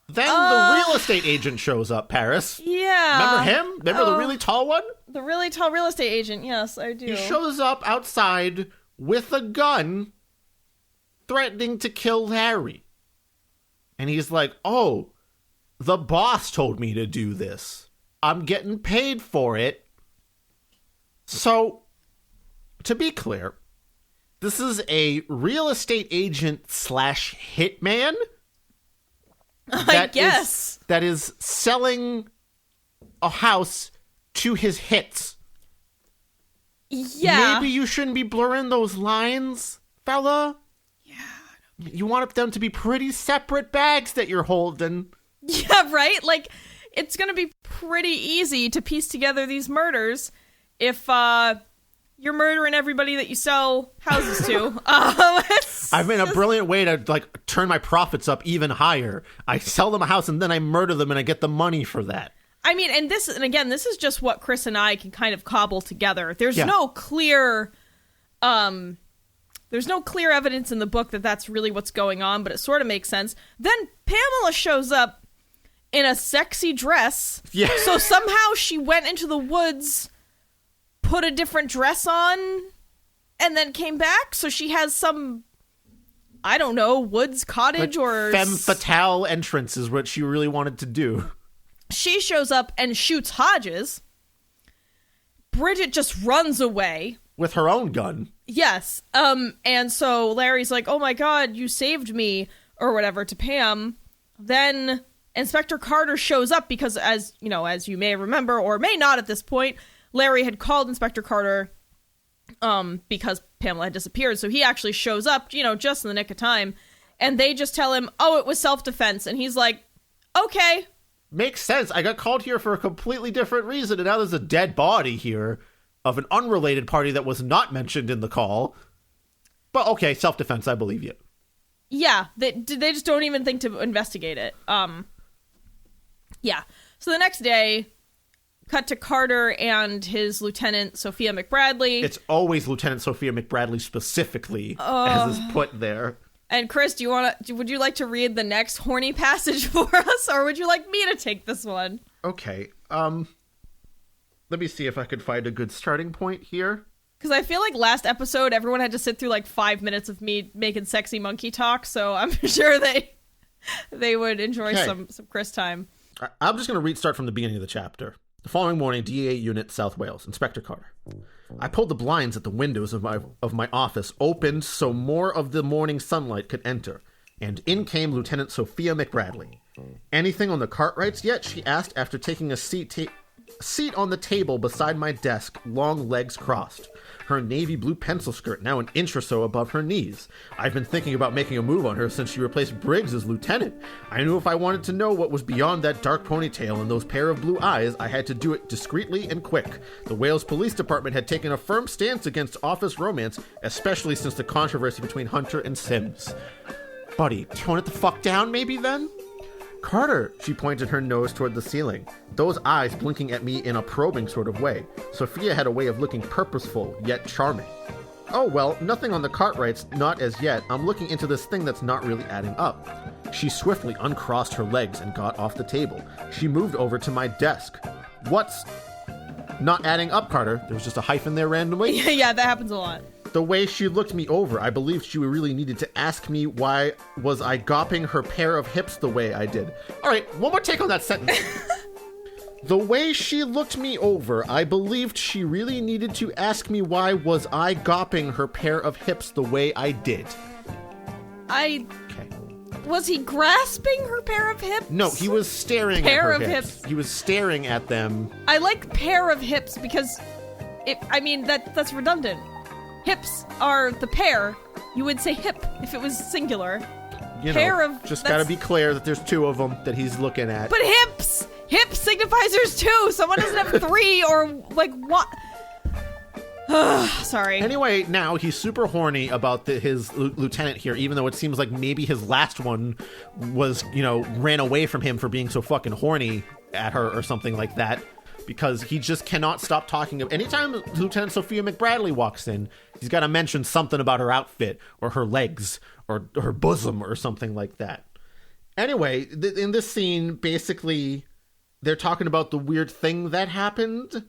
the real estate agent shows up, Paris. Yeah. Remember him? Remember the really tall one? The really tall real estate agent, yes, I do. He shows up outside with a gun, threatening to kill Harry. And he's like, oh, the boss told me to do this. I'm getting paid for it. So, to be clear, this is a real estate agent / hitman. I guess. That is selling a house to his hits. Yeah. Maybe you shouldn't be blurring those lines, fella. Yeah. You want them to be pretty separate bags that you're holding. Yeah, right? Like, it's going to be pretty easy to piece together these murders if you're murdering everybody that you sell houses to. I mean, a brilliant way to, turn my profits up even higher. I sell them a house and then I murder them and I get the money for that. I mean, and again, this is just what Chris and I can kind of cobble together. There's no clear evidence in the book that that's really what's going on, but it sort of makes sense. Then Pamela shows up in a sexy dress. Yeah. So somehow she went into the woods, put a different dress on, and then came back. So she has some, I don't know, woods cottage or femme fatale entrance is what she really wanted to do. She shows up and shoots Hodges. Bridget just runs away. With her own gun. Yes. And so Larry's like, oh my God, you saved me, or whatever, to Pam. Then Inspector Carter shows up because, as you may remember, or may not at this point, Larry had called Inspector Carter because Pamela had disappeared. So he actually shows up, just in the nick of time. And they just tell him, oh, it was self-defense. And he's like, okay. Makes sense. I got called here for a completely different reason, and now there's a dead body here of an unrelated party that was not mentioned in the call. But okay, self-defense, I believe you. Yeah, they just don't even think to investigate it. Yeah. So the next day, cut to Carter and his lieutenant, Sophia McBradley. It's always Lieutenant Sophia McBradley specifically, as is put there. And Chris, would you like to read the next horny passage for us, or would you like me to take this one? Okay. Let me see if I could find a good starting point here. Because I feel like last episode, everyone had to sit through like 5 minutes of me making sexy monkey talk, so I'm sure they would enjoy some Chris time. I'm just going to start from the beginning of the chapter. The following morning, DEA Unit, South Wales, Inspector Carter. I pulled the blinds at the windows of my office opened so more of the morning sunlight could enter, and in came Lieutenant Sophia McBradley. Anything on the Cartwrights yet? She asked after taking a seat on the table beside my desk, long legs crossed. Her navy blue pencil skirt now an inch or so above her knees. I've been thinking about making a move on her since she replaced Briggs as lieutenant. I knew if I wanted to know what was beyond that dark ponytail and those pair of blue eyes, I had to do it discreetly and quick. The Wales Police Department had taken a firm stance against office romance, especially since the controversy between Hunter and Sims. Buddy, tone it the fuck down maybe then? Carter, she pointed her nose toward the ceiling, those eyes blinking at me in a probing sort of way. Sophia had a way of looking purposeful, yet charming. Oh, well, nothing on the Cartwrights, not as yet. I'm looking into this thing that's not really adding up. She swiftly uncrossed her legs and got off the table. She moved over to my desk. What's not adding up, Carter? There was just a hyphen there randomly. Yeah, that happens a lot. The way she looked me over, I believed she really needed to ask me why was I gopping her pair of hips the way I did. All right, one more take on that sentence. The way she looked me over, I believed she really needed to ask me why was I gopping her pair of hips the way I did. Okay. Was he grasping her pair of hips? No, he was staring at her hips. He was staring at them. I like pair of hips because that's redundant. Hips are the pair. You would say hip if it was singular. Just gotta be clear that there's two of them that he's looking at. But hips signifies there's two. Someone doesn't have three or like what? Sorry. Anyway, now he's super horny about his lieutenant here, even though it seems like maybe his last one was, ran away from him for being so fucking horny at her or something like that. Because he just cannot stop talking. Anytime Lieutenant Sophia McBradley walks in, he's got to mention something about her outfit or her legs or her bosom or something like that. Anyway, in this scene, basically, they're talking about the weird thing that happened.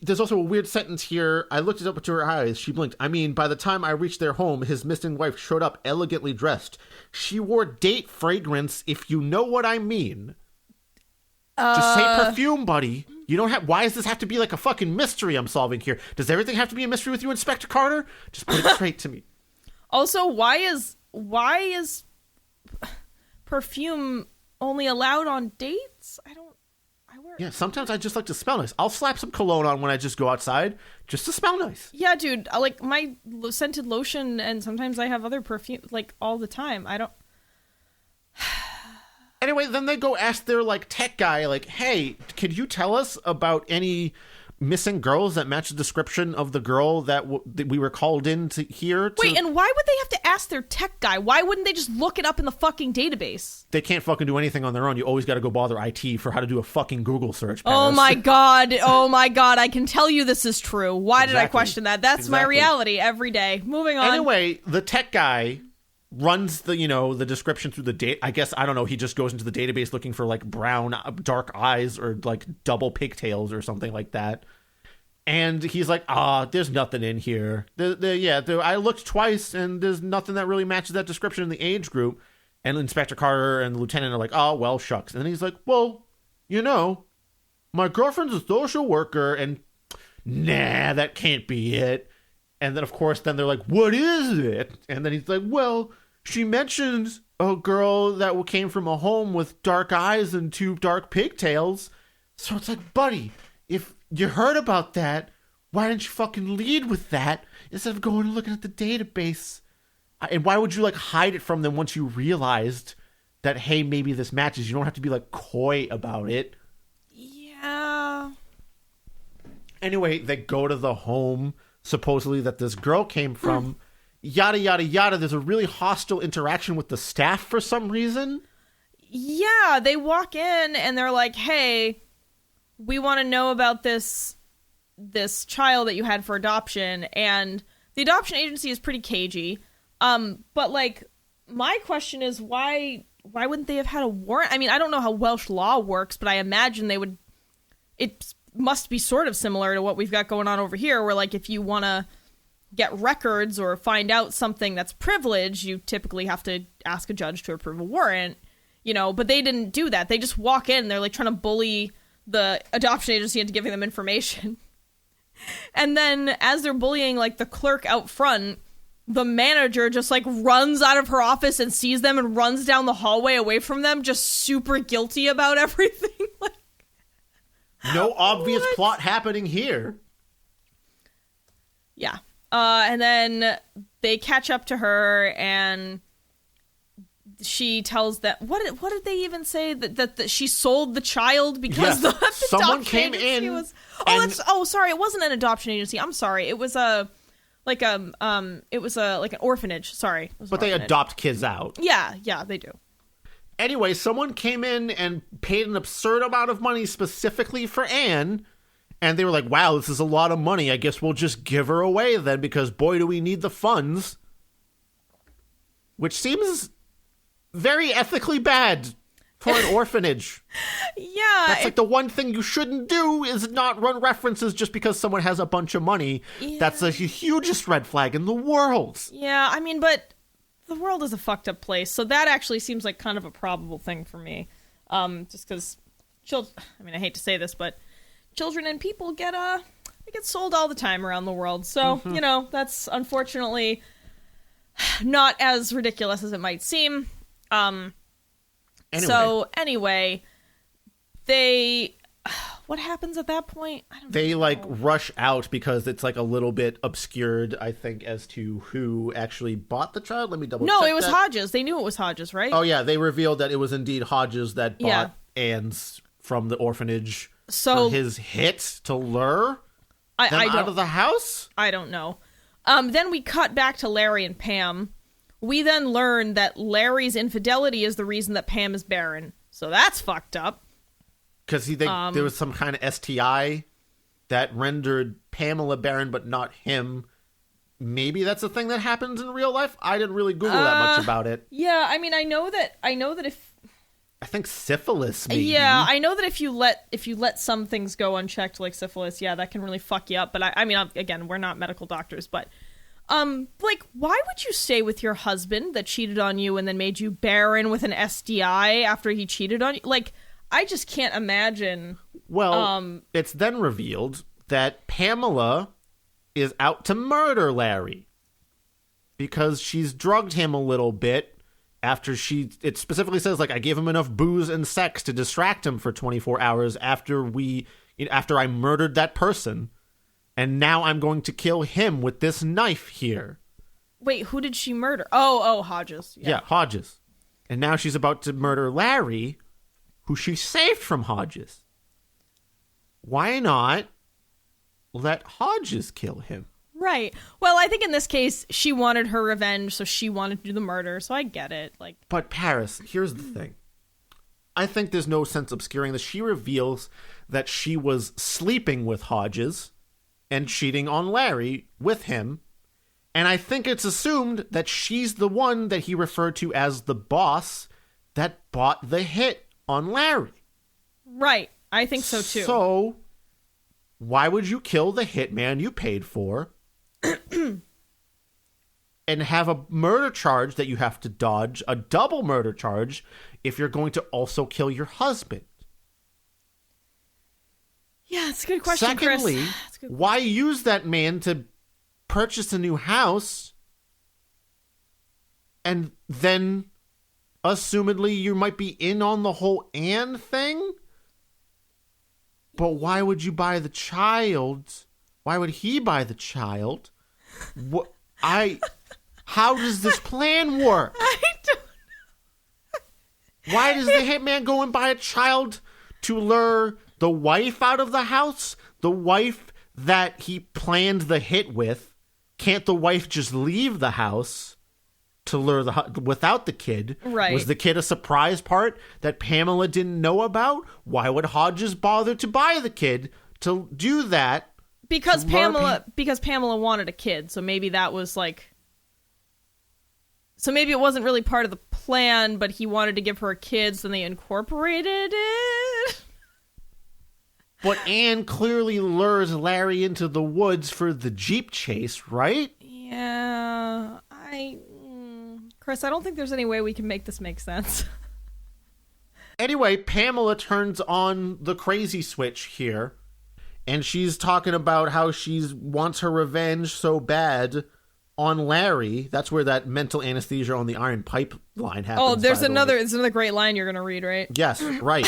There's also a weird sentence here. I looked it up to her eyes. She blinked. I mean, by the time I reached their home, his missing wife showed up elegantly dressed. She wore date fragrance, if you know what I mean. Just say perfume, buddy. You don't have. Why does this have to be like a fucking mystery I'm solving here? Does everything have to be a mystery with you, Inspector Carter? Just put it straight to me. Also, why is perfume only allowed on dates? Yeah, sometimes I just like to smell nice. I'll slap some cologne on when I just go outside, just to smell nice. Yeah, dude. I like my scented lotion, and sometimes I have other perfume, like all the time. I don't. Anyway, then they go ask their tech guy, hey, could you tell us about any missing girls that match the description of the girl that we were called in to here. Wait, and why would they have to ask their tech guy? Why wouldn't they just look it up in the fucking database? They can't fucking do anything on their own. You always got to go bother IT for how to do a fucking Google search. Paris. Oh my god, I can tell you this is true. Why did I question that? That's my reality every day. Moving on. Anyway, the tech guy runs the description through the date. I guess, I don't know, he just goes into the database looking for like brown dark eyes or like double pigtails or something like that. And he's like, there's nothing in here. I looked twice and there's nothing that really matches that description in the age group. And Inspector Carter and the lieutenant are like, oh, well, shucks. And then he's like, well, my girlfriend's a social worker and nah, that can't be it. And then, of course, they're like, what is it? And then he's like, well, she mentions a girl that came from a home with dark eyes and 2 dark pigtails. So it's like, buddy, if you heard about that, why didn't you fucking lead with that instead of going and looking at the database? And why would you like hide it from them once you realized that, hey, maybe this matches? You don't have to be like coy about it. Yeah. Anyway, they go to the home supposedly that this girl came from. Yada, yada, yada. There's a really hostile interaction with the staff for some reason. Yeah, they walk in and they're like, hey, we want to know about this child that you had for adoption. And the adoption agency is pretty cagey. But like, my question is why wouldn't they have had a warrant? I mean, I don't know how Welsh law works, but I imagine they would. It must be sort of similar to what we've got going on over here, where like if you want to get records or find out something that's privileged, you typically have to ask a judge to approve a warrant, but they didn't do that. They just walk in, they're like trying to bully the adoption agency into giving them information. And then as they're bullying like the clerk out front, the manager just like runs out of her office and sees them and runs down the hallway away from them, just super guilty about everything. Like, no obvious plot happening here. Yeah. And then they catch up to her and she tells them, what did they even say? That she sold the child because the someone came in was... sorry, it wasn't an adoption agency. I'm sorry. It was like an orphanage. Sorry. But they adopt kids out. Yeah, they do. Anyway, someone came in and paid an absurd amount of money specifically for Anne. And they were like, wow, this is a lot of money. I guess we'll just give her away then because, boy, do we need the funds. Which seems very ethically bad for an orphanage. Yeah. That's like the one thing you shouldn't do is not run references just because someone has a bunch of money. Yeah. That's the hugest red flag in the world. Yeah, I mean, but the world is a fucked up place. So that actually seems like kind of a probable thing for me. Just because, I hate to say this, but children and people get sold all the time around the world. So, that's unfortunately not as ridiculous as it might seem. So anyway, what happens at that point? I don't know. Rush out because it's like a little bit obscured, I think, as to who actually bought the child. Let me double check. No, it was Hodges. They knew it was Hodges, right? Oh yeah, they revealed that it was indeed Hodges that bought Anne's from the orphanage. So for his hit to lure them out of the house? I don't know. Then we cut back to Larry and Pam. We then learn that Larry's infidelity is the reason that Pam is barren. So that's fucked up. Because there was some kind of STI that rendered Pamela barren, but not him. Maybe that's a thing that happens in real life. I didn't really Google that much about it. Yeah, I mean, I know that if I think syphilis, maybe. Yeah, I know that if you let some things go unchecked, like syphilis, yeah, that can really fuck you up. But I mean, again, we're not medical doctors, but why would you stay with your husband that cheated on you and then made you barren with an STI after he cheated on you? Like, I just can't imagine. Well, it's then revealed that Pamela is out to murder Larry because she's drugged him a little bit after it specifically says, like, I gave him enough booze and sex to distract him for 24 hours after I murdered that person. And now I'm going to kill him with this knife here. Wait, who did she murder? Oh, Hodges. Yeah, Hodges. And now she's about to murder Larry, who she saved from Hodges. Why not let Hodges kill him. Right. Well, I think in this case, she wanted her revenge, so she wanted to do the murder, so I get it. But Paris, here's the thing. I think there's no sense obscuring this. She reveals that she was sleeping with Hodges and cheating on Larry with him. And I think it's assumed that she's the one that he referred to as the boss that bought the hit on Larry. Right. I think so, too. So, why would you kill the hitman you paid for and have a murder charge that you have to dodge, a double murder charge, if you're going to also kill your husband? Yeah, it's a good question, Secondly, Chris. It's a good why use that man to purchase a new house and then, assumedly, you might be in on the whole Anne thing? But why would you buy the child? Why would he buy the child? How does this plan work? I don't know. Why does the hitman go and buy a child to lure the wife out of the house? The wife that he planned the hit with. Can't the wife just leave the house to lure without the kid? Right. Was the kid a surprise part that Pamela didn't know about? Why would Hodges bother to buy the kid to do that? Because Pamela wanted a kid, so maybe that was so maybe it wasn't really part of the plan, but he wanted to give her a kid, so they incorporated it. But Anne clearly lures Larry into the woods for the Jeep chase, right? Yeah, Chris, I don't think there's any way we can make this make sense. Anyway, Pamela turns on the crazy switch here, and she's talking about how she wants her revenge so bad on Larry. That's where that mental anesthesia on the iron pipeline happens. Oh, there's another great line you're going to read, right? Yes, right.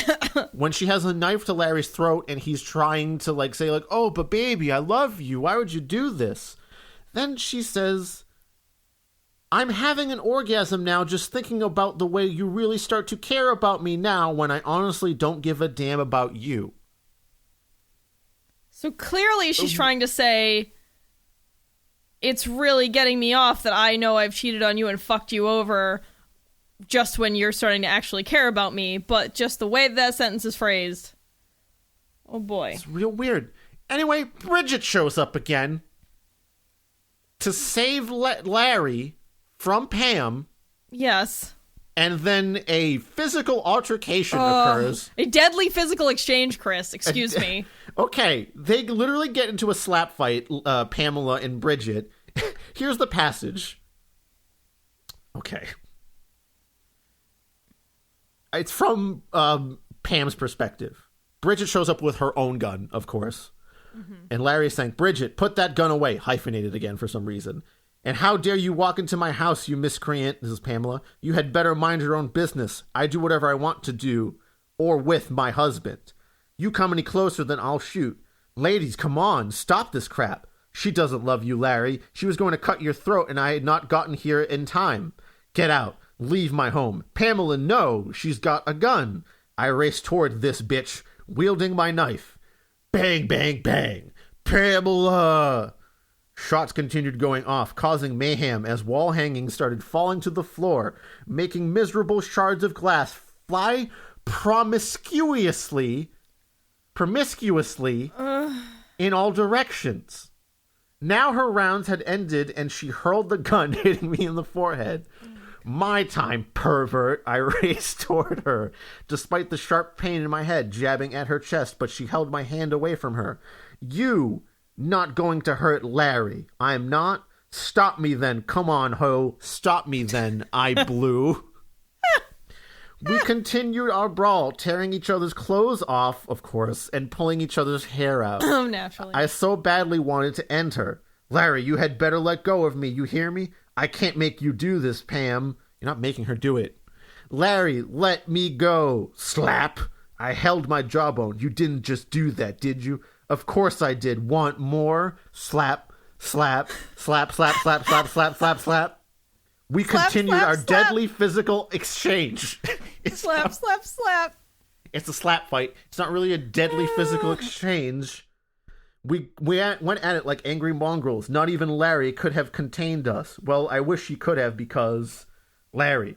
When she has a knife to Larry's throat and he's trying to say oh, but baby, I love you. Why would you do this? Then she says, I'm having an orgasm now just thinking about the way you really start to care about me now when I honestly don't give a damn about you. So clearly she's trying to say, it's really getting me off that I know I've cheated on you and fucked you over just when you're starting to actually care about me, but just the way that sentence is phrased. Oh boy. It's real weird. Anyway, Bridget shows up again to save Larry from Pam. Yes. And then a physical altercation occurs. A deadly physical exchange, Chris. Excuse me. Okay, they literally get into a slap fight, Pamela and Bridget. Here's the passage. Okay. It's from Pam's perspective. Bridget shows up with her own gun, of course. Mm-hmm. And Larry is saying, Bridget, put that gun away. Hyphenated again for some reason. And how dare you walk into my house, you miscreant. This is Pamela. You had better mind your own business. I do whatever I want to do, or with my husband. You come any closer, then I'll shoot. Ladies, come on, stop this crap. She doesn't love you, Larry. She was going to cut your throat, and I had not gotten here in time. Get out. Leave my home. Pamela, no, she's got a gun. I race toward this bitch, wielding my knife. Bang, bang, bang. Pamela! Shots continued going off, causing mayhem as wall hangings started falling to the floor, making miserable shards of glass fly promiscuously in all directions. Now her rounds had ended and she hurled the gun, hitting me in the forehead. My time, pervert. I raced toward her, despite the sharp pain in my head jabbing at her chest, but she held my hand away from her. You not going to hurt Larry. I'm not. Stop me then. Come on, ho. Stop me then. I blew. We continued our brawl, tearing each other's clothes off, of course, and pulling each other's hair out. Oh, naturally. I so badly wanted to end her. Larry, you had better let go of me. You hear me? I can't make you do this, Pam. You're not making her do it. Larry, let me go. Slap. I held my jawbone. You didn't just do that, did you? Of course I did. Want more? Slap, slap, slap, slap, slap, slap, slap, slap, slap. We continued our deadly physical exchange. Slap, slap, slap. It's a slap fight. It's not really a deadly physical exchange. We went at it like angry mongrels. Not even Larry could have contained us. Well, I wish he could have because... Larry.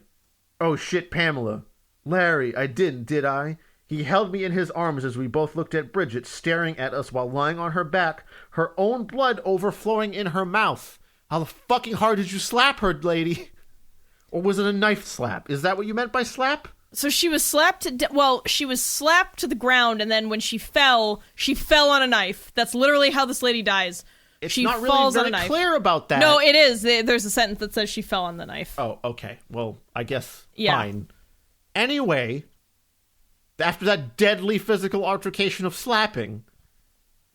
Oh shit, Pamela. Larry, I didn't, did I? He held me in his arms as we both looked at Bridget staring at us while lying on her back, her own blood overflowing in her mouth. How the fucking hard did you slap her, lady? Or was it a knife slap? Is that what you meant by slap? So she was slapped she was slapped to the ground, and then when she fell on a knife. That's literally how this lady dies. She not really very clear about that. No, it is. There's a sentence that says she fell on the knife. Oh, okay. Well, I guess fine. Anyway, after that deadly physical altercation of slapping,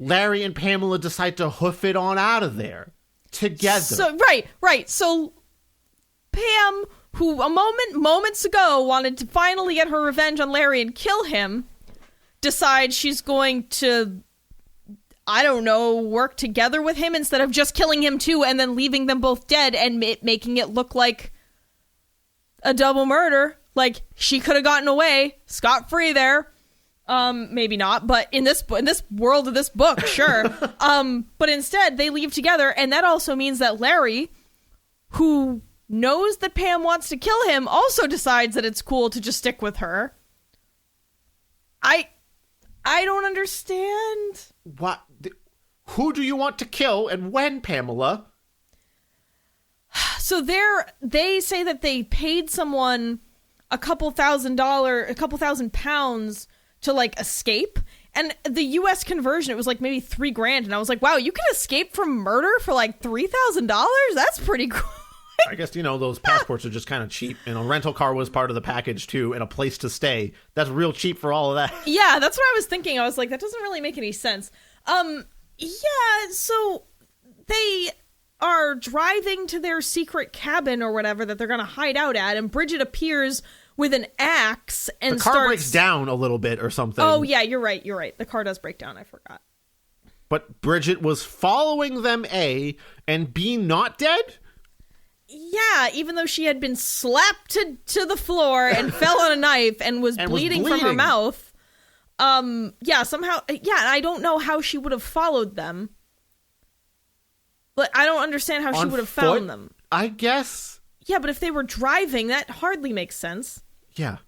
Larry and Pamela decide to hoof it on out of there together. So right. So Pam, who moments ago wanted to finally get her revenge on Larry and kill him, decides she's going to, I don't know, work together with him instead of just killing him too and then leaving them both dead and making it look like a double murder. Like, she could have gotten away scot-free there. Maybe not, but in this world of this book, sure. But instead, they leave together, and that also means that Larry, who knows that Pam wants to kill him, also decides that it's cool to just stick with her. I don't understand. What? Who do you want to kill, and when, Pamela? So they say that they paid someone a couple thousand pounds to like escape, and the US conversion, it was like maybe $3,000, and I was like, wow, you can escape from murder for like $3,000? That's pretty cool. I guess, those passports are just kind of cheap, and a rental car was part of the package too, and a place to stay. That's real cheap for all of that. Yeah, that's what I was thinking. I was like, that doesn't really make any sense. Yeah, so they are driving to their secret cabin or whatever that they're gonna hide out at, and Bridget appears with an axe and the car breaks down a little bit or something. Oh yeah, you're right. The car does break down. I forgot. But Bridget was following them, and B not dead? Yeah, even though she had been slapped to the floor and fell on a knife and was bleeding from her mouth. Somehow, I don't know how she would have followed them. But I don't understand how she would have found them. I guess. Yeah, but if they were driving, that hardly makes sense. Yeah.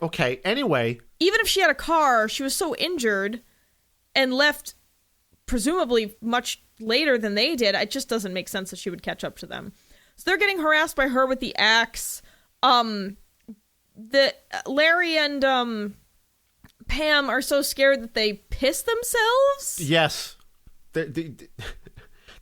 Okay, anyway. Even if she had a car, she was so injured and left presumably much later than they did, it just doesn't make sense that she would catch up to them. So they're getting harassed by her with the axe. Larry and Pam are so scared that they piss themselves? Yes.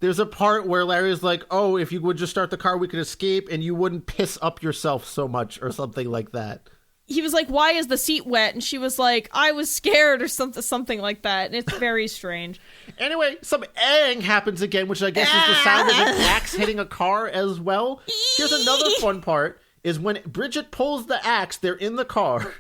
There's a part where Larry's like, oh, if you would just start the car, we could escape, and you wouldn't piss up yourself so much, or something like that. He was like, why is the seat wet? And she was like, I was scared, or something like that. And it's very strange. Anyway, some "ing" happens again, which I guess is the sound of an axe hitting a car as well. Here's another fun part, is when Bridget pulls the axe, they're in the car.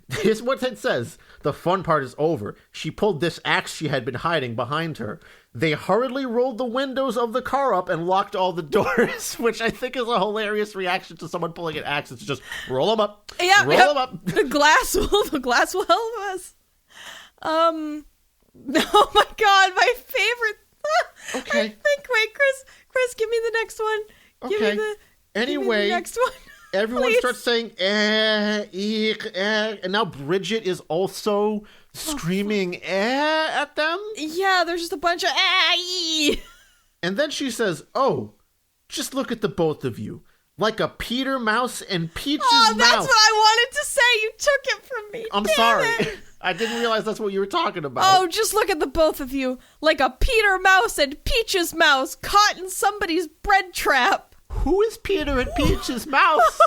Here's what it says. The fun part is over. She pulled this axe she had been hiding behind her. They hurriedly rolled the windows of the car up and locked all the doors, which I think is a hilarious reaction to someone pulling an axe. It's just roll them up. Yeah, roll them up. The glass will help us. Oh my god, my favorite. Okay. Wait, Chris, give me the next one. Okay. Give me the next one. Everyone Please. starts saying, and now Bridget is also screaming, at them? Yeah, there's just a bunch of, And then she says, oh, just look at the both of you. Like a Peter Mouse and Peach's Mouse. Oh, that's mouse. what I wanted to say. You took it from me. I'm Damn sorry. it. I didn't realize that's what you were talking about. Oh, just look at the both of you. Like a Peter Mouse and Peach's mouse caught in somebody's bread trap. Who is Peter and Peach's mouse?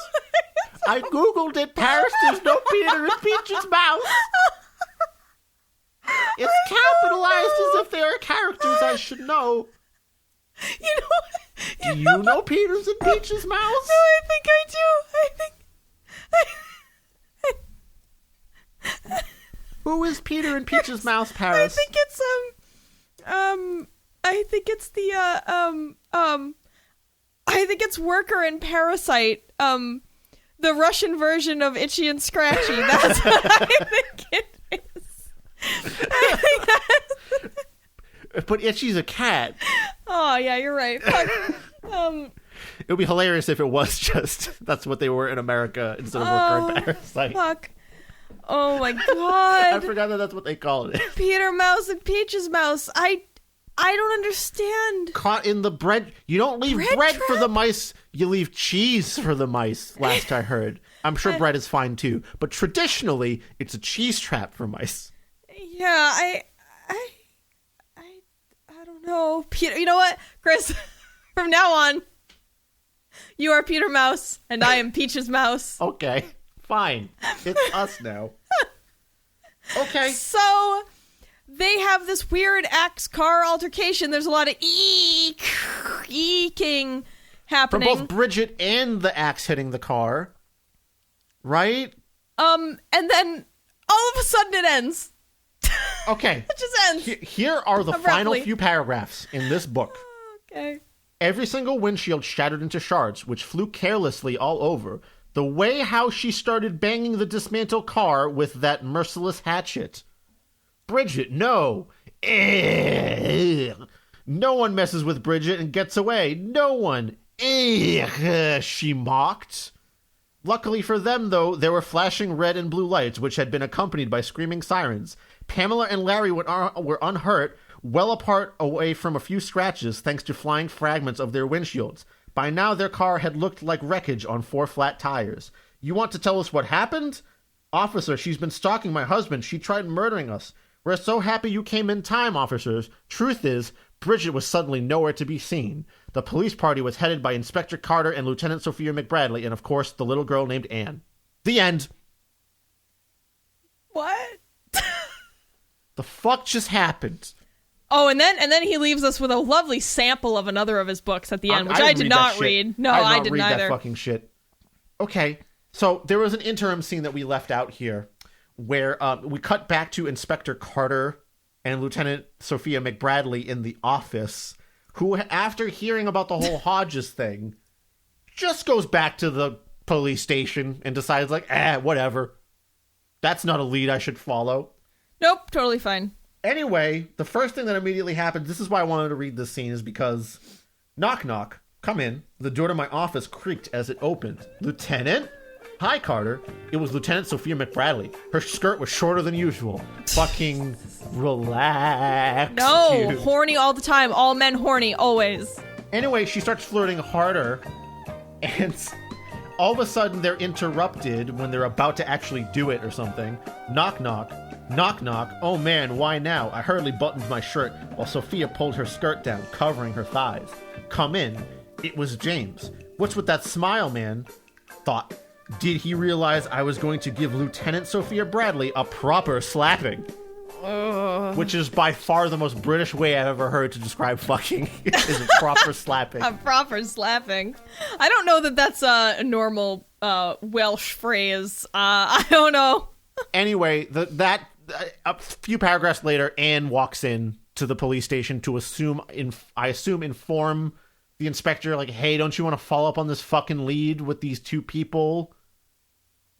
I googled it, Paris. There's no Peter and Peach's mouse. It's capitalized as if they are characters I should know. Do you know Peter's and Peach's mouse? No, I think I do. Who is Peter and Peach's mouse, Paris? I think it's Worker and Parasite, the Russian version of Itchy and Scratchy. That's what I think it is. But Itchy's a cat. Oh, yeah, you're right. Fuck. It would be hilarious if it was just that's what they were in America instead of what Kurt Paris. Like, Fuck. Oh my I god. forgot that that's what they called it. Peter Mouse and Peach's Mouse. I don't understand. Caught in the bread. You don't leave bread for the mice. You leave cheese for the mice. Last I heard. I'm sure bread is fine too, but traditionally it's a cheese trap for mice. Yeah, I don't know. Peter, you know what, Chris? From now on, you are Peter Mouse and I am Peach's Mouse. Okay, fine. It's us now. Okay. So they have this weird axe car altercation. There's a lot of eeking From happening. both Bridget and the axe hitting the car. Right? And then all of a sudden it ends. Okay. It just ends. Here are the final few paragraphs in this book. Okay. Every single windshield shattered into shards, which flew carelessly all over. The way how she started banging the dismantled car with that merciless hatchet. Bridget, no. No one messes with Bridget and gets away. No one. She mocked. Luckily for them, though, there were flashing red and blue lights, which had been accompanied by screaming sirens. Pamela and Larry were unhurt, well apart away from a few scratches, thanks to flying fragments of their windshields. By now, their car had looked like wreckage on 4 flat tires. You want to tell us what happened? Officer, she's been stalking my husband. She tried murdering us. We're so happy you came in time, officers. Truth is, Bridget was suddenly nowhere to be seen. The police party was headed by Inspector Carter and Lieutenant Sophia McBradley, and of course, the little girl named Anne. The end. What? The fuck just happened? Oh, and then he leaves us with a lovely sample of another of his books at the end, which I did not read. No, I didn't read either. That fucking shit. Okay, so there was an interim scene that we left out here, where we cut back to Inspector Carter and Lieutenant Sophia McBradley in the office, who, after hearing about the whole Hodges thing, just goes back to the police station and decides, like, whatever. That's not a lead I should follow. Nope, totally fine. Anyway, the first thing that immediately happened, this is why I wanted to read this scene, is because, knock knock, come in. The door to my office creaked as it opened. Lieutenant? Hi, Carter. It was Lieutenant Sophia McBradley. Her skirt was shorter than usual. Fucking relax. No, dude. horny all the time. All men horny, always. Anyway, she starts flirting harder, and all of a sudden they're interrupted when they're about to actually do it or something. Knock knock. Knock knock. Oh man, why now? I hurriedly buttoned my shirt while Sophia pulled her skirt down, covering her thighs. Come in. It was James. What's with that smile, man? Thought. Did he realize I was going to give Lieutenant Sophia Bradley a proper slapping? Which is by far the most British way I've ever heard to describe fucking, is a proper slapping. A proper slapping. I don't know that that's a normal Welsh phrase. I don't know. Anyway, a few paragraphs later, Anne walks in to the police station to inform the inspector, like, hey, don't you want to follow up on this fucking lead with these 2 people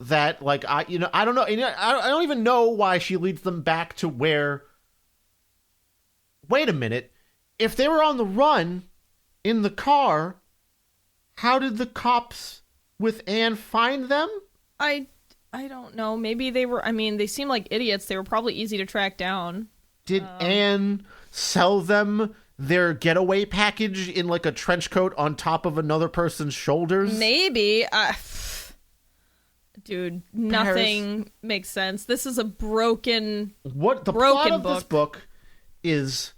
that, like, I don't know. I don't even know why she leads them back to where, wait a minute, if they were on the run in the car, how did the cops with Anne find them? I don't know. Maybe they were, they seem like idiots. They were probably easy to track down. Did Anne sell them their getaway package in, like, a trench coat on top of another person's shoulders? Maybe. Dude, nothing makes sense. This is a broken What the broken plot of book. this book is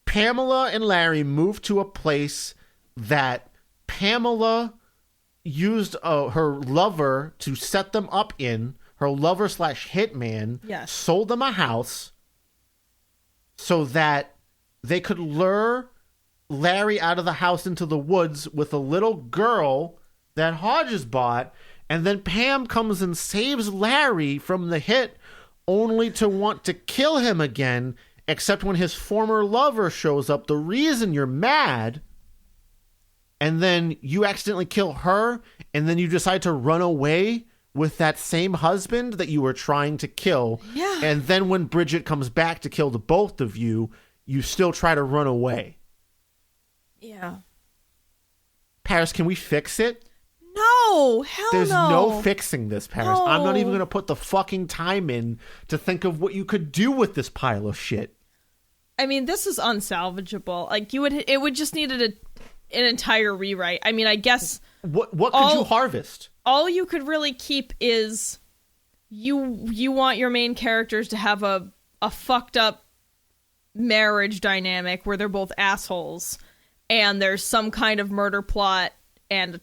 Pamela and Larry moved to a place that Pamela used her lover to set them up in. Her lover / hitman sold them a house so that they could lure Larry out of the house into the woods with a little girl that Hodges bought, and then Pam comes and saves Larry from the hit, only to want to kill him again, except when his former lover shows up, the reason you're mad, and then you accidentally kill her, and then you decide to run away with that same husband that you were trying to kill. Yeah. And then when Bridget comes back to kill the both of you, you still try to run away. Yeah. Paris, can we fix it? No, hell There's no. no fixing this, Paris. I'm not even going to put the fucking time in to think of what you could do with this pile of shit. I mean, this is unsalvageable. Like, it would just need an entire rewrite. I mean, I guess... What could you harvest? All you could really keep is you want your main characters to have a fucked up marriage dynamic where they're both assholes and there's some kind of murder plot and a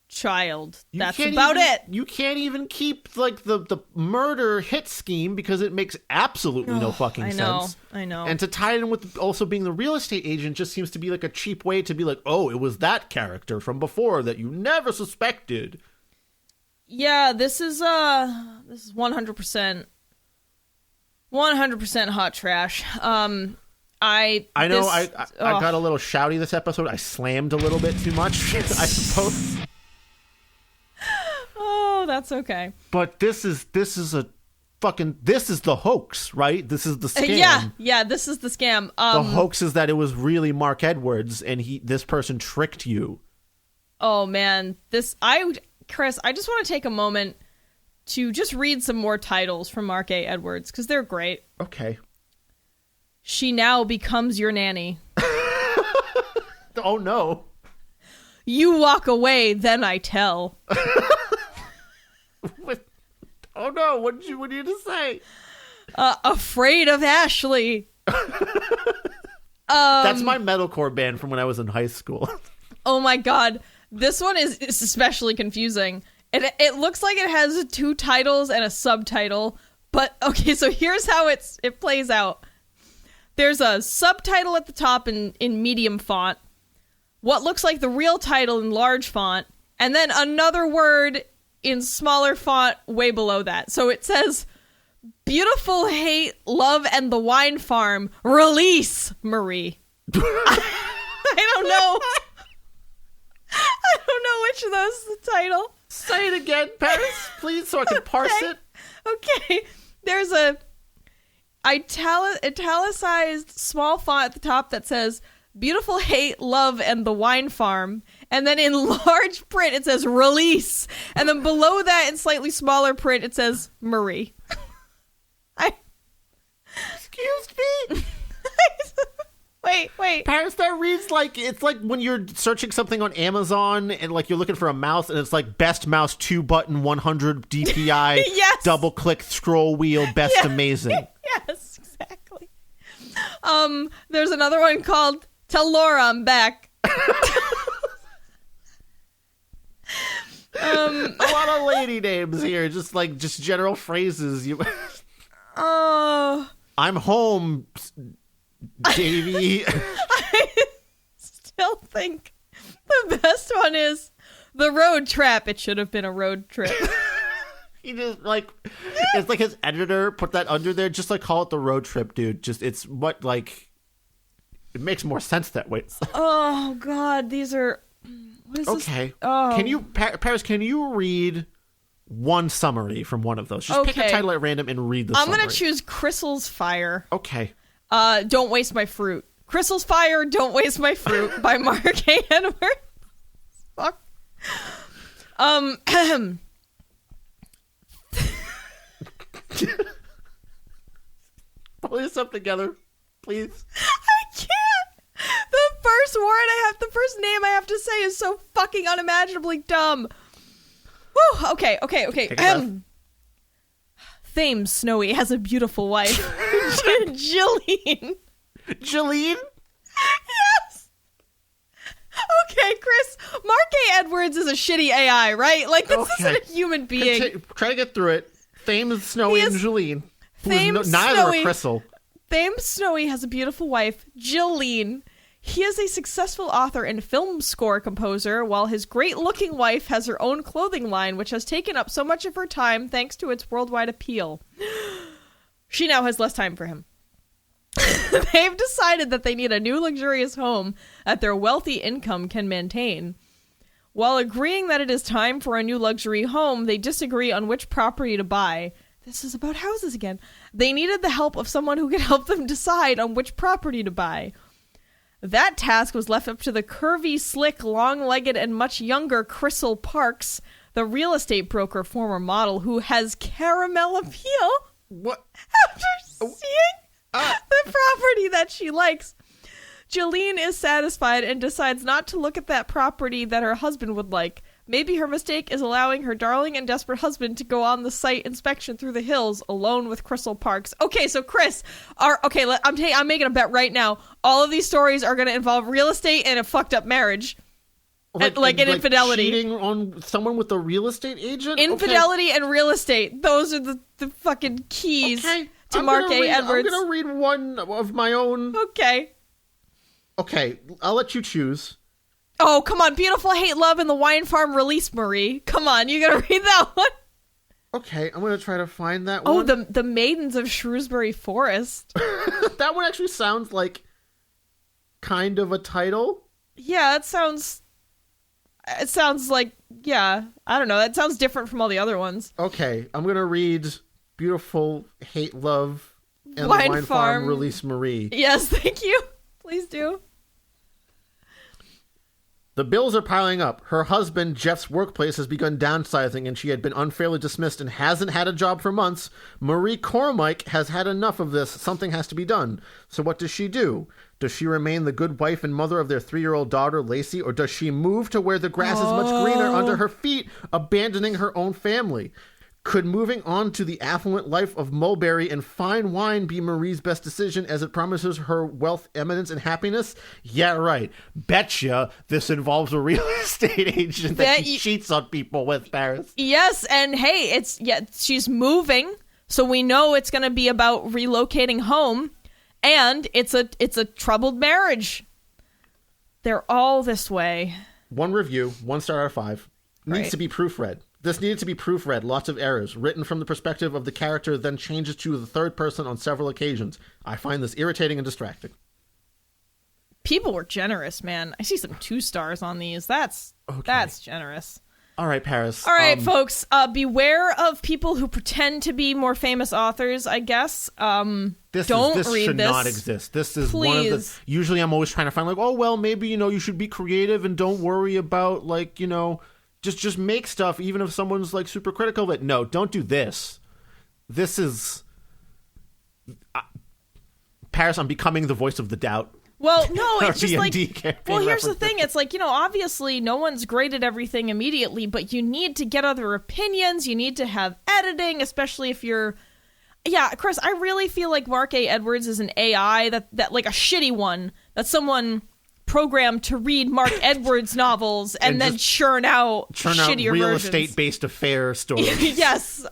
child. That's about it. You can't even keep like the murder hit scheme because it makes absolutely no fucking sense. I know. And to tie it in with also being the real estate agent just seems to be like a cheap way to be like, oh, it was that character from before that you never suspected. Yeah, this is 100% hot trash. I know I got a little shouty this episode. I slammed a little bit too much, I suppose. Oh, that's okay. But this is the hoax, right? This is the scam. Yeah, this is the scam. The hoax is that it was really Mark Edwards and this person tricked you. Oh man, Chris, I just want to take a moment to just read some more titles from Mark A. Edwards because they're great. Okay. She now becomes your nanny. Oh no. You walk away, then I tell. Oh no, what did you just say? Afraid of Ashley. That's my metalcore band from when I was in high school. Oh my god. This one is especially confusing. It looks like it has 2 titles and a subtitle. But, okay, so here's how it plays out. There's a subtitle at the top in medium font. What looks like the real title in large font. And then another word in smaller font way below that. So it says, Beautiful Hate, Love, and the Wine Farm. Release, Marie. I don't know. I don't know which of those is the title. Say it again, Paris, please, so I can parse it. Okay. There's a italicized small font at the top that says Beautiful Hate, Love, and the Wine Farm. And then in large print, it says Release. And then below that, in slightly smaller print, it says Marie. Excuse me? Wait. Paris, that reads like, it's like when you're searching something on Amazon and like you're looking for a mouse and it's like best mouse 2-button 100 DPI, Yes. double click scroll wheel, best amazing. Yes, exactly. There's another one called Tell Laura I'm Back. A lot of lady names here, just general phrases. I'm home, Davey. I still think the best one is The Road Trap. It should have been a road trip. He just it's like his editor put that under there. Just call it The Road Trip, dude. Just it makes more sense that way. Oh God, these are. What is okay. This? Oh. Can you, Paris? Can you read one summary from one of those? Just pick a title at random and read the summary. I'm gonna choose Chrysal's Fire. Okay. Don't Waste My Fruit. Chrysal's Fire, Don't Waste My Fruit by Mark A. Edwards. Fuck. Pull yourself together, please. I can't. The first name I have to say is so fucking unimaginably dumb. Woo. Okay. Thames Snowy has a beautiful wife. Jillian. Jillian? Yes. Okay, Chris. Mark A. Edwards is a shitty AI, right? Like, this isn't a human being. Try to get through it. Thames Snowy and Jillian. Thames neither Snowy. are Crystal. Thames Snowy has a beautiful wife, Jillian. He is a successful author and film score composer, while his great-looking wife has her own clothing line, which has taken up so much of her time thanks to its worldwide appeal. She now has less time for him. They've decided that they need a new luxurious home that their wealthy income can maintain. While agreeing that it is time for a new luxury home, they disagree on which property to buy. This is about houses again. They needed the help of someone who could help them decide on which property to buy. That task was left up to the curvy, slick, long-legged, and much younger Crystal Parks, the real estate broker former model who has caramel appeal. What? After seeing the property that she likes, Jolene is satisfied and decides not to look at that property that her husband would like. Maybe her mistake is allowing her darling and desperate husband to go on the site inspection through the hills alone with Crystal Parks. Okay, so Chris, I'm making a bet right now. All of these stories are going to involve real estate and a fucked up marriage. Like infidelity. Cheating on someone with a real estate agent? Infidelity and real estate. Those are the fucking keys to Mark A. Edwards. I'm going to read one of my own. Okay, I'll let you choose. Oh, come on. Beautiful Hate Love and the Wine Farm Release, Marie. Come on, you gotta read that one. Okay, I'm gonna try to find that one. Oh, the Maidens of Shrewsbury Forest. That one actually sounds like kind of a title. Yeah, it sounds like, yeah, I don't know. That sounds different from all the other ones. Okay, I'm gonna read Beautiful Hate Love and the Wine Farm Release, Marie. Yes, thank you. Please do. The bills are piling up. Her husband, Jeff's workplace, has begun downsizing, and she had been unfairly dismissed and hasn't had a job for months. Marie Cormack has had enough of this. Something has to be done. So what does she do? Does she remain the good wife and mother of their 3-year-old daughter, Lacey, or does she move to where the grass is much greener under her feet, abandoning her own family? Could moving on to the affluent life of mulberry and fine wine be Marie's best decision as it promises her wealth, eminence, and happiness? Yeah, right. Betcha this involves a real estate agent that she cheats on people with, Paris. Yes, and hey, she's moving, so we know it's going to be about relocating home, and it's a troubled marriage. They're all this way. One review, 1 star out of 5. Needs to be proofread. This needed to be proofread, lots of errors, written from the perspective of the character, then changes to the third person on several occasions. I find this irritating and distracting. People were generous, man. I see some 2 stars on these. That's generous. All right, Paris. All right, folks. Beware of people who pretend to be more famous authors, I guess. This should not exist. This is one of the... Usually I'm always trying to find, like, oh, well, maybe, you should be creative and don't worry about, like, Just make stuff, even if someone's like super critical of it. No, don't do this. This is Paris. I'm becoming the voice of the doubt. Well, no, it's just like. Well, here's the thing. It's like, obviously, no one's graded everything immediately, but you need to get other opinions. You need to have editing, especially if you're. Yeah, Chris, I really feel like Mark A. Edwards is an AI that like a shitty one that someone programmed to read Mark Edwards novels and then churn out shittier real versions. estate-based affair stories. Yes,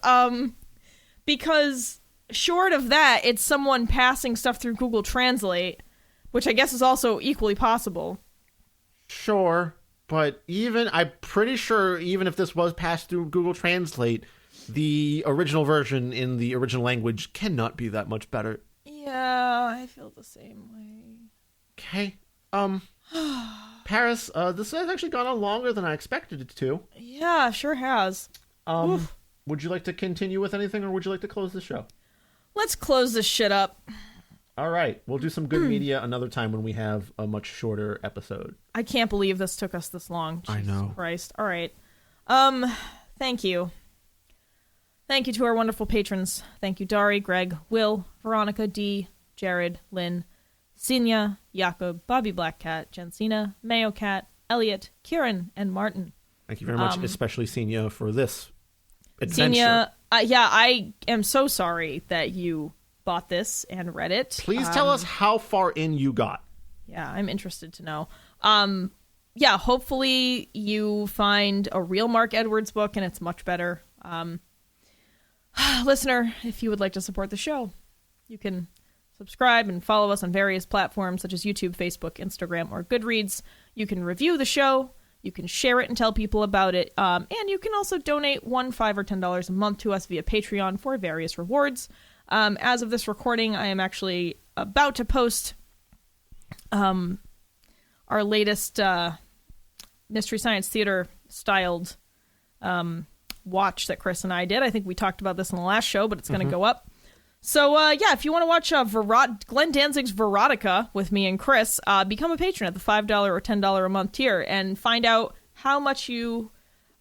because short of that, it's someone passing stuff through Google Translate, which I guess is also equally possible. Sure, but I'm pretty sure even if this was passed through Google Translate, the original version in the original language cannot be that much better. Yeah, I feel the same way. Okay. Paris, this has actually gone on longer than I expected it to. Yeah, sure has. Would you like to continue with anything, or would you like to close the show? Let's close this shit up. All right. We'll do some good media another time when we have a much shorter episode. I can't believe this took us this long. Jesus I know. Christ. All right. Thank you. Thank you to our wonderful patrons. Thank you, Dari, Greg, Will, Veronica, D, Jared, Lynn, Sinya, Jakob, Bobby Blackcat, Jensina, Mayo Cat, Elliot, Kieran, and Martin. Thank you very much, especially Sinya, for this adventure. Sinya, I am so sorry that you bought this and read it. Please tell us how far in you got. Yeah, I'm interested to know. Yeah, hopefully you find a real Mark Edwards book and it's much better. Listener, if you would like to support the show, you can subscribe and follow us on various platforms such as YouTube, Facebook, Instagram, or Goodreads. You can review the show. You can share it and tell people about it. And you can also donate $1, $5, or $10 a month to us via Patreon for various rewards. As of this recording, I am actually about to post our latest Mystery Science Theater styled watch that Chris and I did. I think we talked about this in the last show, but it's going to go up. So, if you want to watch Glenn Danzig's Verotica with me and Chris, become a patron at the $5 or $10 a month tier and find out how much you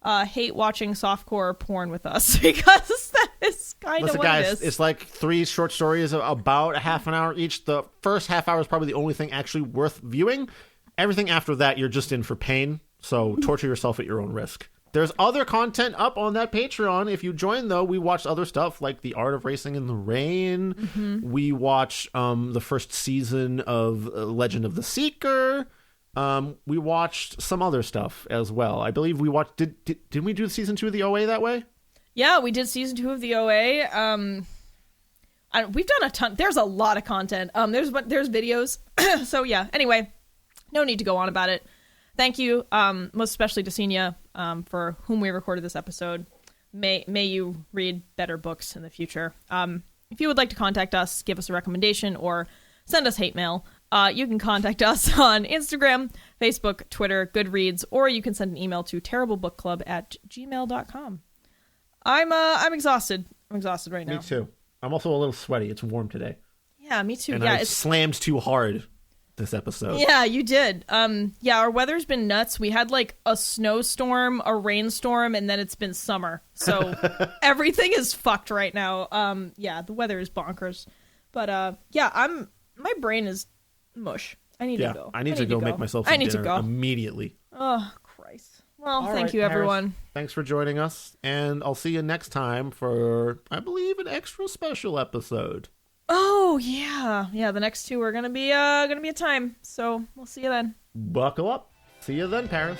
hate watching softcore porn with us, because that is kind of what guys, it is. It's like 3 short stories of about a half an hour each. The first half hour is probably the only thing actually worth viewing. Everything after that, you're just in for pain, so torture yourself at your own risk. There's other content up on that Patreon. If you join, though, we watched other stuff like The Art of Racing in the Rain. Mm-hmm. We watched the first season of Legend of the Seeker. We watched some other stuff as well. I believe we watched... Didn't we do season 2 of the OA that way? Yeah, we did season 2 of the OA. We've done a ton. There's a lot of content. There's videos. So, yeah. Anyway, no need to go on about it. Thank you, most especially to Senia, for whom we recorded this episode. May you read better books in the future. If you would like to contact us, give us a recommendation, or send us hate mail, you can contact us on Instagram, Facebook, Twitter, Goodreads, or you can send an email to terriblebookclub@gmail.com. I'm exhausted. I'm exhausted right now. Me too. I'm also a little sweaty. It's warm today. Yeah, me too. And yeah, I slammed too hard this episode. Yeah, you did. Our weather's been nuts. We had like a snowstorm, a rainstorm, and then it's been summer. So everything is fucked right now. The weather is bonkers. But my brain is mush. I need to go. I need to go make myself some dinner immediately. Oh, Christ. Well, All thank right, you, Paris. Everyone. Thanks for joining us, and I'll see you next time for, I believe, an extra special episode. Oh, yeah. Yeah, the next 2 are gonna be a time. So we'll see you then. Buckle up. See you then, Paris.